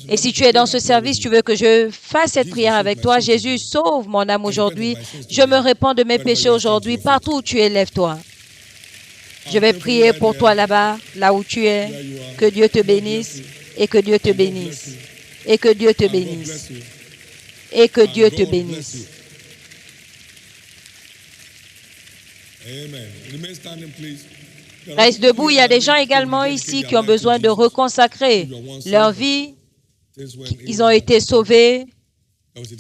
Et si tu es dans ce service, tu veux que je fasse cette prière avec toi. Jésus, sauve mon âme aujourd'hui. Je me répands de mes péchés aujourd'hui. Partout où tu es, lève-toi. Je vais prier pour toi là-bas, là où tu es. Que Dieu te bénisse et que Dieu te bénisse. Et que Dieu te bénisse. Et que Dieu te bénisse. Reste debout. Il y a des gens également ici qui ont besoin de reconsacrer leur vie. Ils ont été sauvés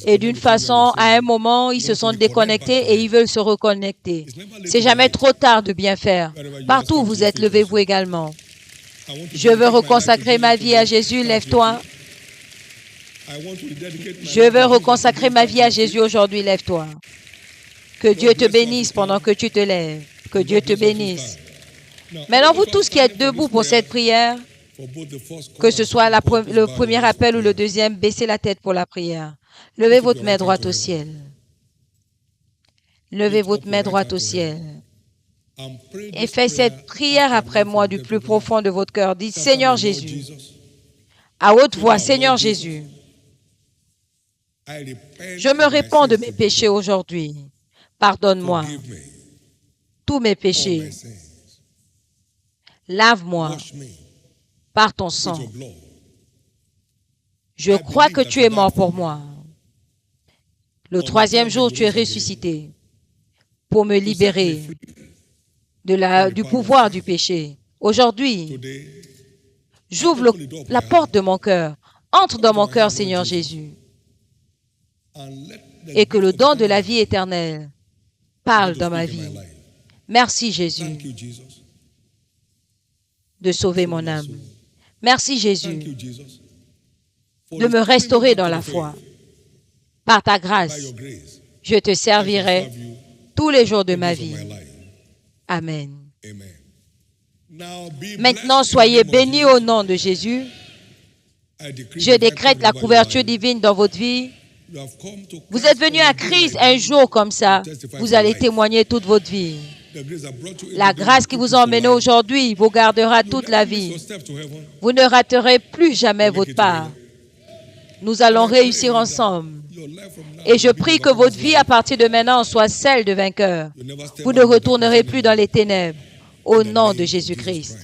et d'une façon, à un moment, ils se sont déconnectés et ils veulent se reconnecter. C'est jamais trop tard de bien faire. Partout où vous êtes, levez-vous également. Je veux reconsacrer ma vie à Jésus. Lève-toi. Je veux reconsacrer ma vie à Jésus aujourd'hui. Lève-toi. Que Dieu te bénisse pendant que tu te lèves. Que Dieu te bénisse. Maintenant, vous tous qui êtes debout pour cette prière, que ce soit le premier appel ou le deuxième, baissez la tête pour la prière. Levez votre main droite au ciel. Levez votre main droite au ciel. Et faites cette prière après moi du plus profond de votre cœur. Dites, Seigneur Jésus, à haute voix, Seigneur Jésus, je me répands de mes péchés aujourd'hui. Pardonne-moi tous mes péchés. Lave-moi par ton sang. Je crois que tu es mort pour moi. Le troisième jour, tu es ressuscité pour me libérer du pouvoir du péché. Aujourd'hui, j'ouvre la porte de mon cœur. Entre dans mon cœur, Seigneur Jésus, et que le don de la vie éternelle parle dans ma vie. Merci, Jésus, de sauver mon âme. Merci, Jésus, de me restaurer dans la foi. Par ta grâce, je te servirai tous les jours de ma vie. Amen. Maintenant, soyez bénis au nom de Jésus. Je décrète la couverture divine dans votre vie. Vous êtes venu à Christ un jour comme ça. Vous allez témoigner toute votre vie. La grâce qui vous a emmené aujourd'hui vous gardera toute la vie. Vous ne raterez plus jamais votre part. Nous allons réussir ensemble. Et je prie que votre vie à partir de maintenant soit celle de vainqueur. Vous ne retournerez plus dans les ténèbres. Au nom de Jésus-Christ.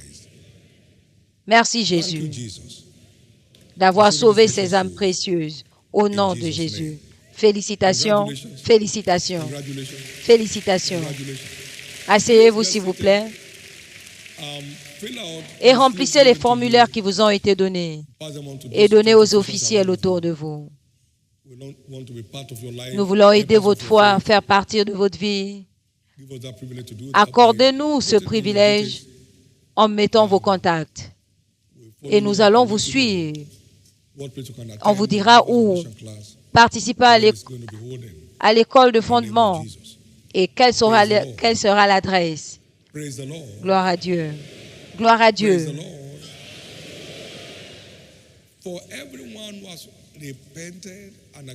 Merci Jésus d'avoir sauvé ces âmes précieuses. Au nom de Jésus. Félicitations, félicitations, félicitations. Asseyez-vous s'il vous plaît. Et remplissez les formulaires qui vous ont été donnés et donnés aux officiels autour de vous. Nous voulons aider votre foi à faire partir de votre vie. Accordez-nous ce privilège en mettant vos contacts et nous allons vous suivre. On vous dira où participer à l'école de fondement et quelle sera l'adresse. Gloire à Dieu. Gloire à Dieu.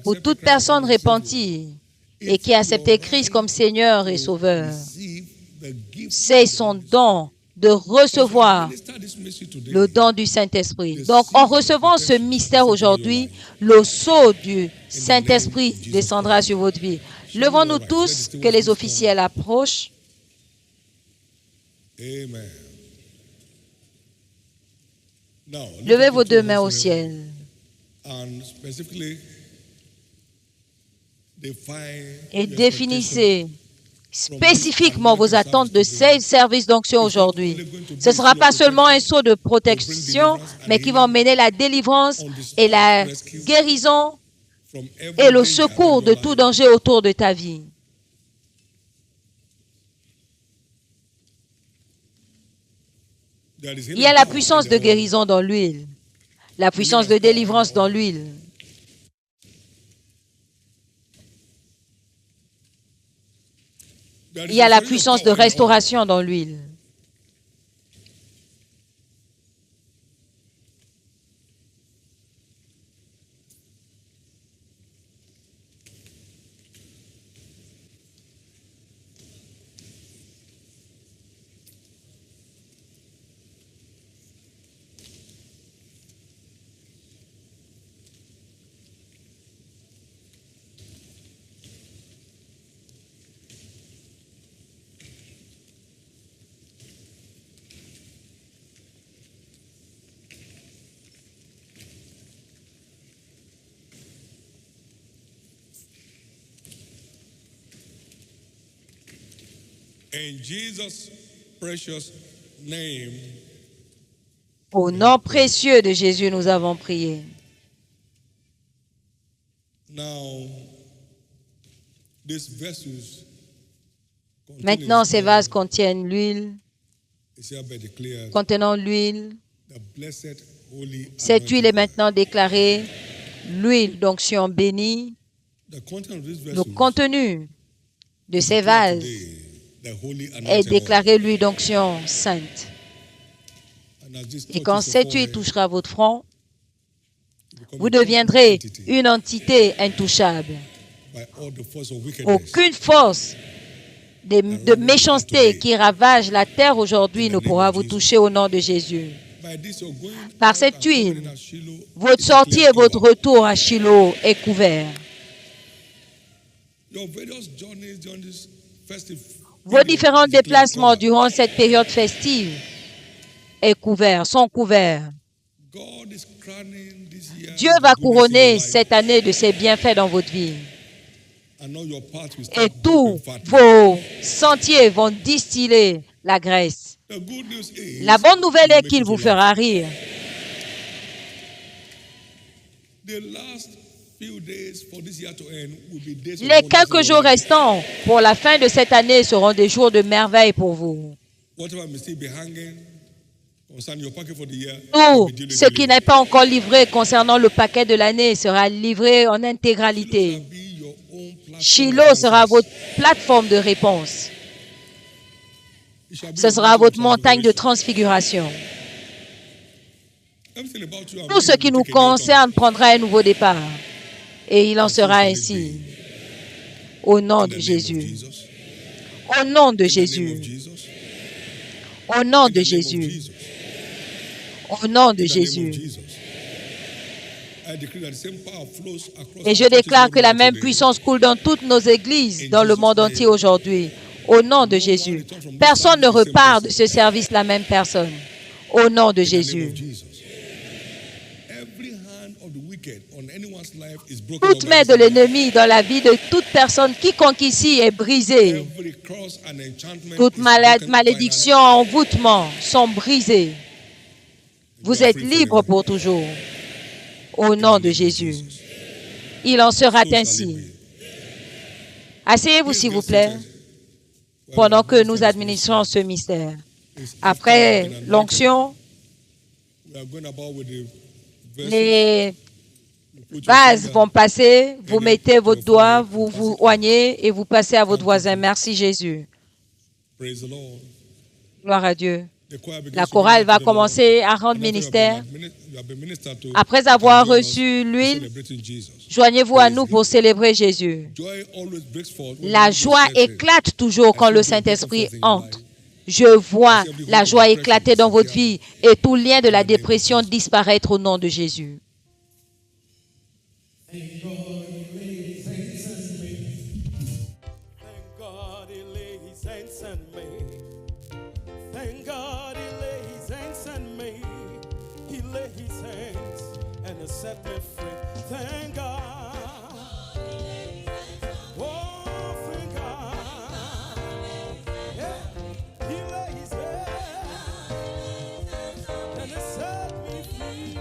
Pour toute personne repentie et qui a accepté Christ comme Seigneur et Sauveur, c'est son don de recevoir le don du Saint-Esprit. Donc, en recevant ce mystère aujourd'hui, le sceau du Saint-Esprit descendra sur votre vie. Levons-nous tous, que les officiels approchent. Levez vos deux mains au ciel. Et définissez spécifiquement vos attentes de ces services d'onction aujourd'hui. Ce ne sera pas seulement un sceau de protection, mais qui va emmener la délivrance et la guérison et le secours de tout danger autour de ta vie. Il y a la puissance de guérison dans l'huile, la puissance de délivrance dans l'huile. Il y a la puissance de restauration dans l'huile. In Jesus' precious Au nom précieux de Jésus, nous avons prié. Maintenant, ces vases contiennent l'huile, contenant l'huile. Cette huile est maintenant déclarée l'huile d'onction bénie. Le contenu de ces vases est déclaré l'huile d'onction sainte. Et quand cette huile touchera votre front, vous deviendrez une entité intouchable. Aucune force de méchanceté qui ravage la terre aujourd'hui ne pourra vous toucher au nom de Jésus. Par cette huile, votre sortie et votre retour à Shiloh est couvert. Vos différents déplacements durant cette période festive sont couverts. Dieu va couronner cette année de ses bienfaits dans votre vie. Et tous vos sentiers vont distiller la graisse. La bonne nouvelle est qu'il vous fera rire. Les quelques jours restants pour la fin de cette année seront des jours de merveille pour vous. Tout ce qui n'est pas encore livré concernant le paquet de l'année sera livré en intégralité. Shiloh sera votre plateforme de réponse. Ce sera votre montagne de transfiguration. Tout ce qui nous concerne prendra un nouveau départ. Et il en sera ainsi. Au nom de Jésus. Au nom de Jésus. Au nom de Jésus. Au nom de Jésus. Et je déclare que la même puissance coule dans toutes nos églises dans le monde entier aujourd'hui. Au nom de Jésus. Personne ne repart de ce service la même personne. Au nom de Jésus. Toute main de l'ennemi dans la vie de toute personne, quiconque ici est brisée. Toute malédiction, envoûtement sont brisées. Vous êtes libres pour toujours. Au nom de Jésus. Il en sera ainsi. Asseyez-vous, s'il vous plaît, pendant que nous administrons ce mystère. Après l'onction, les vases vont passer, vous mettez votre doigt, vous vous oignez et vous passez à votre voisin. Merci Jésus. Gloire à Dieu. La chorale va commencer à rendre ministère. Après avoir reçu l'huile, joignez-vous à nous pour célébrer Jésus. La joie éclate toujours quand le Saint-Esprit entre. Je vois la joie éclater dans votre vie et tout lien de la dépression disparaître au nom de Jésus. Set me free. Thank God. Oh, thank God. Yeah. He laid his head and he set me free.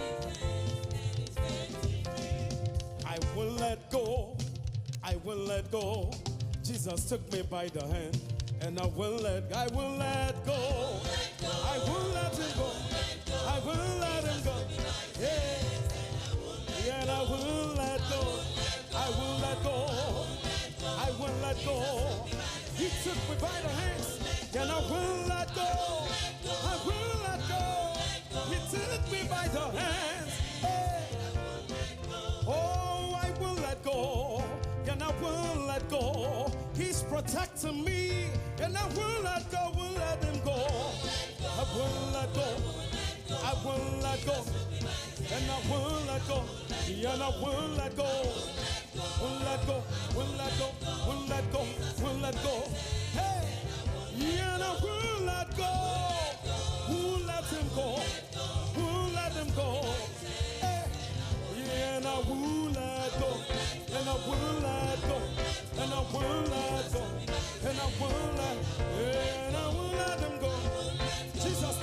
I will let go. I will let go. Jesus took me by the hand, and I will let go. I will let him go. I will let him go. Yeah. And I will let go. I will let go. I will let go. He took me by the hands, and I will let go. I will let go. He took me by the hands. Hey. Oh, I will let go, and I will let go. He's protecting me, and I will let go. Will let him go. I will let go. I will let go. And I will let go, and I will let go, will let go, will let go, will let go, will let go. Hey, and I will let go. Who let him go? Who let him go? Hey, and I will let go, and I will let go, and I will let go, and I will let him go. Jesus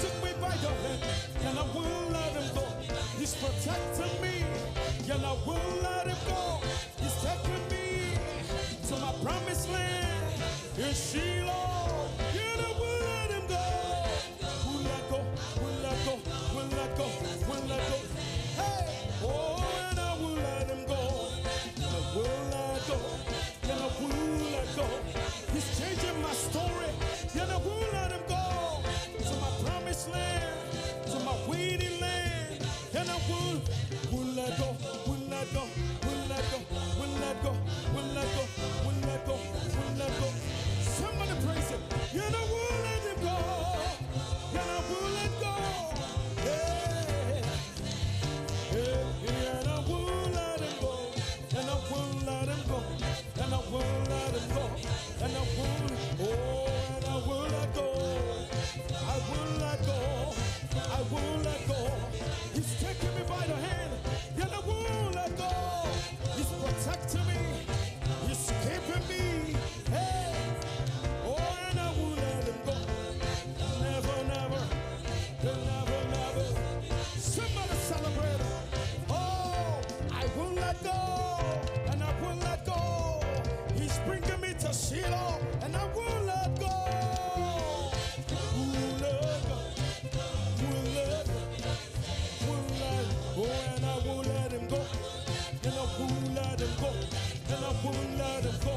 Shiloh. You know we'll let him go. We'll let go. We'll let go. We'll let go. We'll let go. Hey, oh, and I will let him go. And I will let go. And I will let go. He's changing my story. And I will let him go to my promised land, to my waiting land. And I will let go. Will let go. Will let go. Will let go. Will let go. Will let go. Will let go. Somebody praise him. And I will let him go. And I will let go. Yeah. Yeah. And I will let him go. And I will let him go. And I will let him go. And I will, oh, and I will let go. I will let go. I will let go. He's taking me by the hand. And I will let go. He's protecting me. He's keeping me. Hey. Oh, and I will let him go. Never, never. Never, never. Somebody celebrate it. Oh, I will let go. And I will let go. He's bringing me to Shiloh. And I will let go. Will let go. Will let go. Will let go. And I will let him go. And I will let him go. And I will let him go.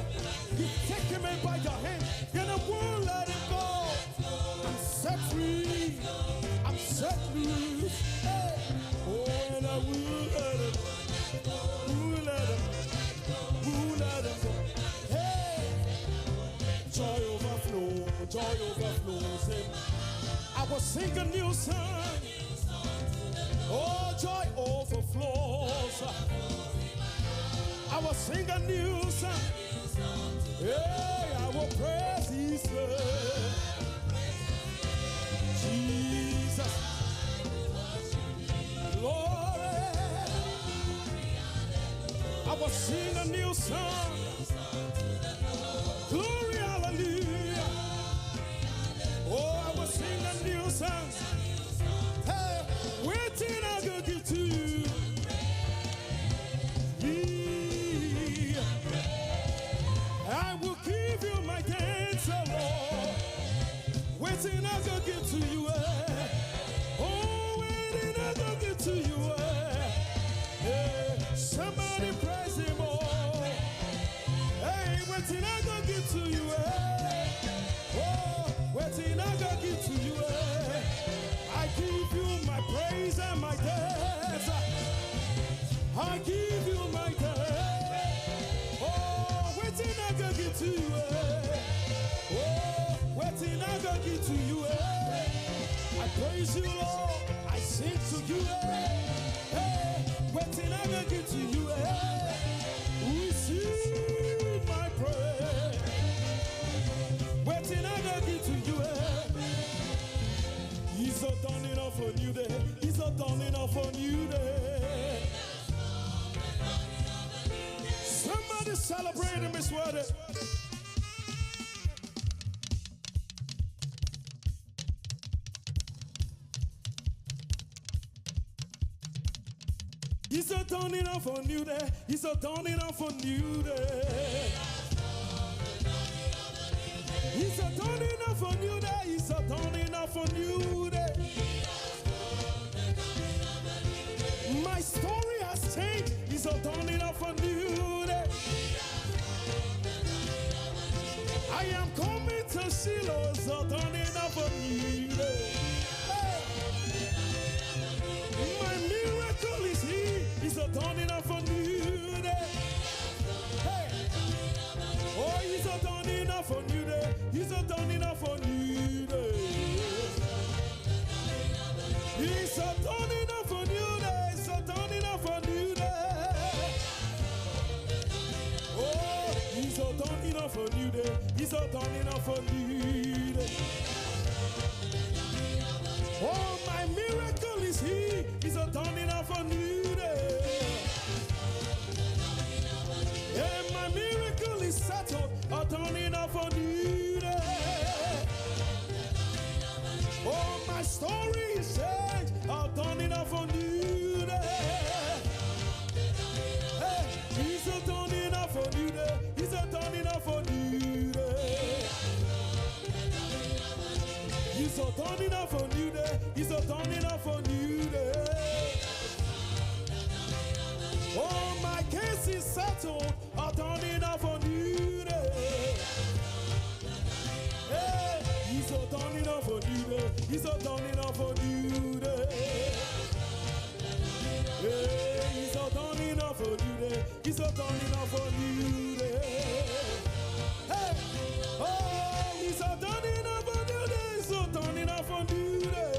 He's taking me by the hand. And I will let him go. I'm set free. I'm set loose. Hey. Oh, and I will let him. Will let him. Will let him go. Hey. Joy overflow. Joy overflows him. I will sing a new song. Oh, joy overflows. I will sing a new song. Hey, I will praise his name. Jesus. Glory. I will sing a new song. Glory, hallelujah. Oh, I will sing a new song. Hey, waiting I go give to you. I will give you my dance, Lord. Waiting I go give to you. Oh, waiting I go give to you. Hey, somebody praise him, oh. Hey, waiting I go give to you. Oh, waiting I go give to you. I give you my praise and my dance. I give you my dance. Oh, waiting I go give to you. Oh, waiting I go give to you. I praise you, Lord. I sing to you. Hey, waiting I go give to you. Receive my praise. Waiting I go give to you. He's a dawning of a new day. He's a dawning of a new day. Somebody celebrate him, Miss Worthy. He's a dawning of a new day. He's a dawning of a new day. He's a dawning of a new day. He's a dawning of a new day. My story has changed. He's a dawning of a new day. I am coming to Shiloh. It's a dawning of a new day. Hey. My miracle is here. He's a dawning of a new day. Hey. Oh, he's a dawning of a new day. He's a dawning of a new day. He's a dawning of a new day. He's a dawning of a new day. Oh, he's a dawning of a new day. He's a dawning of a new day. Oh, my miracle is here. He's a dawning of a new day. Yeah, my miracle is settled. A dawning of a new day. Oh, my story is changed. A dawning of a new day. Hey, he's a dawning of a new day. He's a dawning of a new day. a dawning of a new day. It's a dawning of a new day. Oh, my case is settled. A dawning of a new day. Hey, it's a dawning of a new day. It's a dawning of a new day. Hey, it's a dawning of a new day. It's a dawning of a new day. Hey, oh, it's a dawning of a new day. It's a dawning of a new day.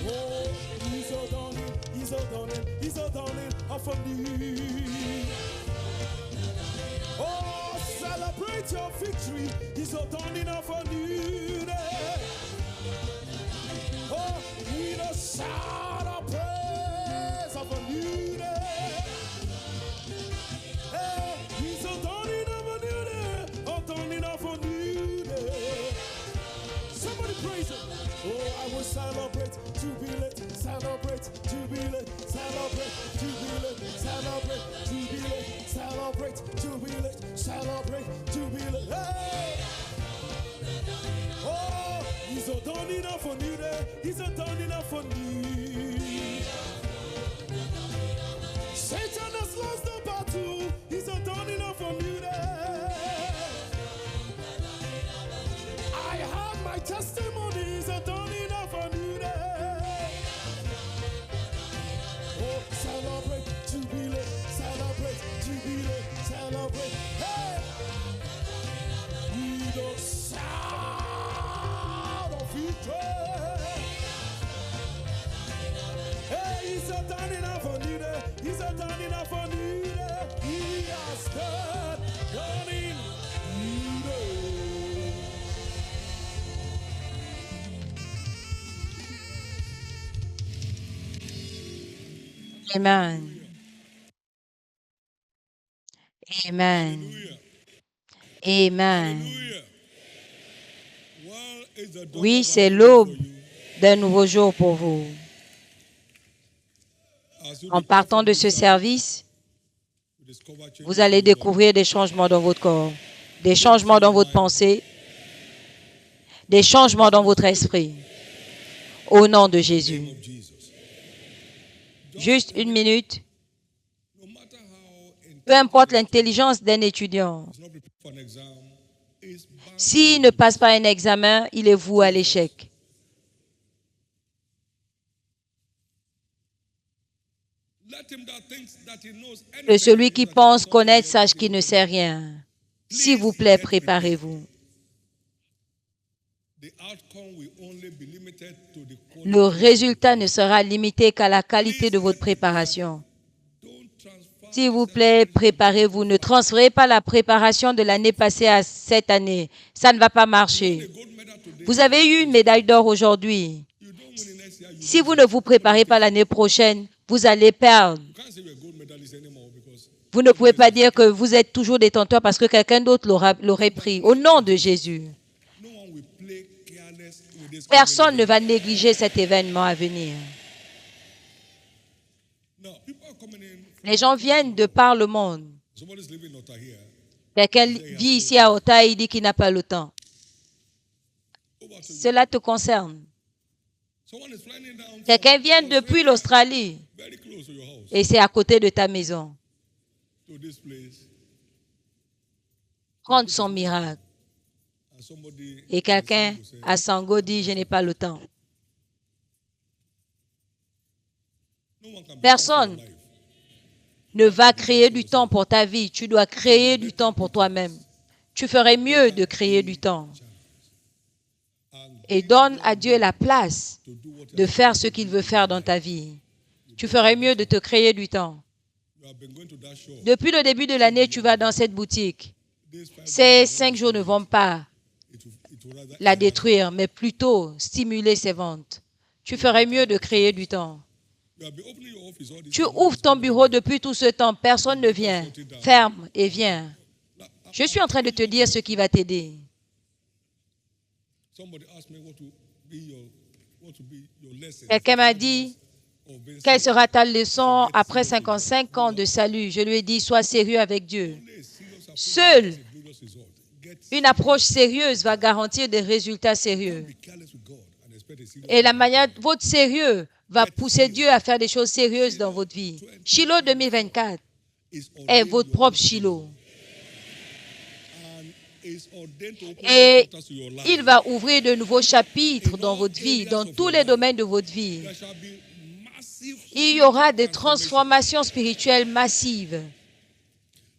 Oh, it's a dawning, it's a dawning, it's a dawning of a new. Oh, celebrate your victory. It's a dawning of a new day. Oh, with a shout of praise of a new day. Hey, it's a dawning of a new day. A dawning of a new day. Somebody praise it. Oh, I will celebrate, jubilate, celebrate, jubilate, celebrate, jubilate, celebrate, jubilate, celebrate, jubilate, celebrate, jubilate. Hey! Oh, he's a dawning of a new day. He's a dawning of a new. Satan has lost the battle. He's a dawning of a new day. I have my testimony. He's a dawning of a new day. Oh, celebrate, jubilate, celebrate, jubilate, celebrate. Hey! We don't shout of victory. Hey, he's a dawning of a new day. He's a dawning of a new day. He has done dawning new day. Amen. Amen. Amen. Oui, c'est l'aube d'un nouveau jour pour vous. En partant de ce service, vous allez découvrir des changements dans votre corps, des changements dans votre pensée, des changements dans votre esprit. Au nom de Jésus. Juste une minute. Peu importe l'intelligence d'un étudiant, s'il ne passe pas un examen, il est voué à l'échec. Que celui qui pense connaître sache qu'il ne sait rien. S'il vous plaît, préparez-vous. Le résultat ne sera limité qu'à la qualité de votre préparation. S'il vous plaît, préparez-vous. Ne transférez pas la préparation de l'année passée à cette année. Ça ne va pas marcher. Vous avez eu une médaille d'or aujourd'hui. Si vous ne vous préparez pas l'année prochaine, vous allez perdre. Vous ne pouvez pas dire que vous êtes toujours détenteur parce que quelqu'un d'autre l'aurait pris. Au nom de Jésus. Personne ne va négliger cet événement à venir. Les gens viennent de par le monde. Quelqu'un vit ici à Ottawa, il dit qu'il n'a pas le temps. Cela te concerne. Quelqu'un vient depuis l'Australie et c'est à côté de ta maison. Prendre son miracle. Et quelqu'un à Sango dit, je n'ai pas le temps. Personne ne va créer du temps pour ta vie. Tu dois créer du temps pour toi-même. Tu ferais mieux de créer du temps. Et donne à Dieu la place de faire ce qu'il veut faire dans ta vie. Tu ferais mieux de te créer du temps. Depuis le début de l'année, tu vas dans cette boutique. Ces 5 jours ne vont pas la détruire, mais plutôt stimuler ses ventes. Tu ferais mieux de créer du temps. Tu ouvres ton bureau depuis tout ce temps, personne ne vient. Ferme et viens. Je suis en train de te dire ce qui va t'aider. Quelqu'un m'a dit, quelle sera ta leçon après 55 ans de salut? Je lui ai dit, sois sérieux avec Dieu. Seul Une approche sérieuse va garantir des résultats sérieux. Be careless with God and expect a serious Et la manière, votre sérieux va pousser Dieu à faire des choses sérieuses dans votre vie. Shiloh 2024 is est ordained votre your propre life Shiloh. and is ordained to open Et new chapters to your life. il va ouvrir de nouveaux chapitres dans votre vie, dans tous les domaines de votre vie. There shall be massive Il y aura des spiritual transformations spirituelles massives.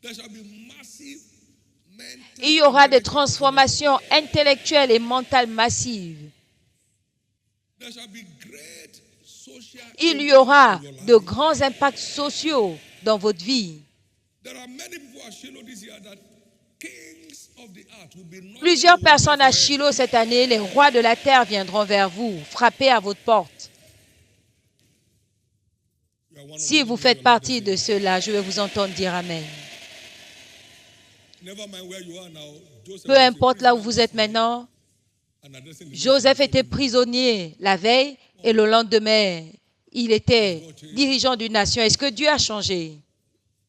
There shall be massive mental Il y aura des intellectual transformations intellectuelles et mentales massives. There shall be great social Il y impact aura in your life. de grands impacts sociaux dans votre vie. There are many people at Shiloh this year that kings of the earth will be knocking Plusieurs on your personnes à door. Shiloh cette année, les rois de la terre viendront vers vous, frapper à votre porte. You are one of Si them vous in faites your life partie this de ceux-là, je vais vous entendre dire Amen. year. Never mind where you are now. Joseph Peu was a importe là où prisoner vous êtes maintenant, and addressing the Joseph nation. était prisonnier la veille et le lendemain, il était dirigeant d'une nation. Est-ce que Dieu a changé?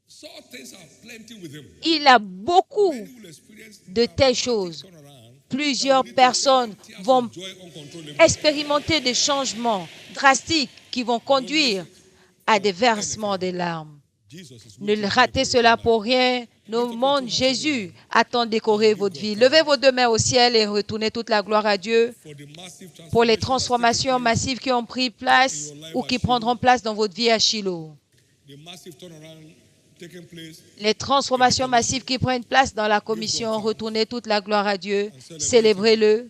So things are plenty with him. Il a beaucoup Many will experience de telles choses. turnaround. Plusieurs personnes vont Joy uncontrollable. expérimenter des changements drastiques qui vont conduire à des versements des larmes. Jesus is Ne ratez cela pour rien. Nos mondes, Jésus attend de décorer votre vie. Levez vos deux mains au ciel et retournez toute la gloire à Dieu for the massive pour les transformation transformations massives qui ont pris place ou qui prendront place dans votre vie à Shiloh. the massive turnaround taking place. Les transformations massives qui prennent place dans la commission, retournez toute la gloire à Dieu. Célébrez-le.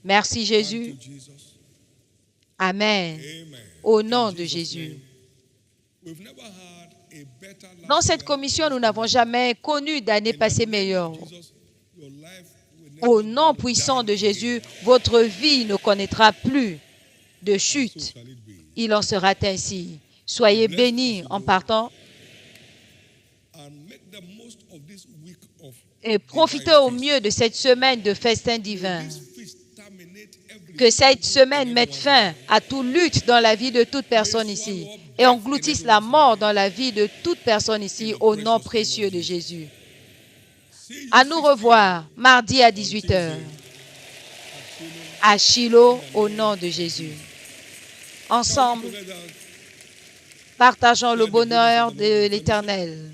Merci Jésus. Thank you, Jesus. Amen. Amen. Au nom de Jésus. We've never had a better life. Dans cette commission, nous n'avons jamais connu d'année passée meilleure. Jesus, your life will never Au nom puissant de Jésus, votre vie ne connaîtra plus de chute. shall it be. Il en sera ainsi. Soyez bénis en partant And make the most of this week of et profitez au mieux de cette semaine de festin divin. this feast terminate every Que cette semaine mette fin à toute lutte dans la vie de toute personne ici et engloutisse la mort dans la vie de toute personne ici au nom précieux de Jésus. À nous revoir mardi à 18h à Shiloh au nom de Jésus. Ensemble, together. partageons le bonheur de l'Éternel.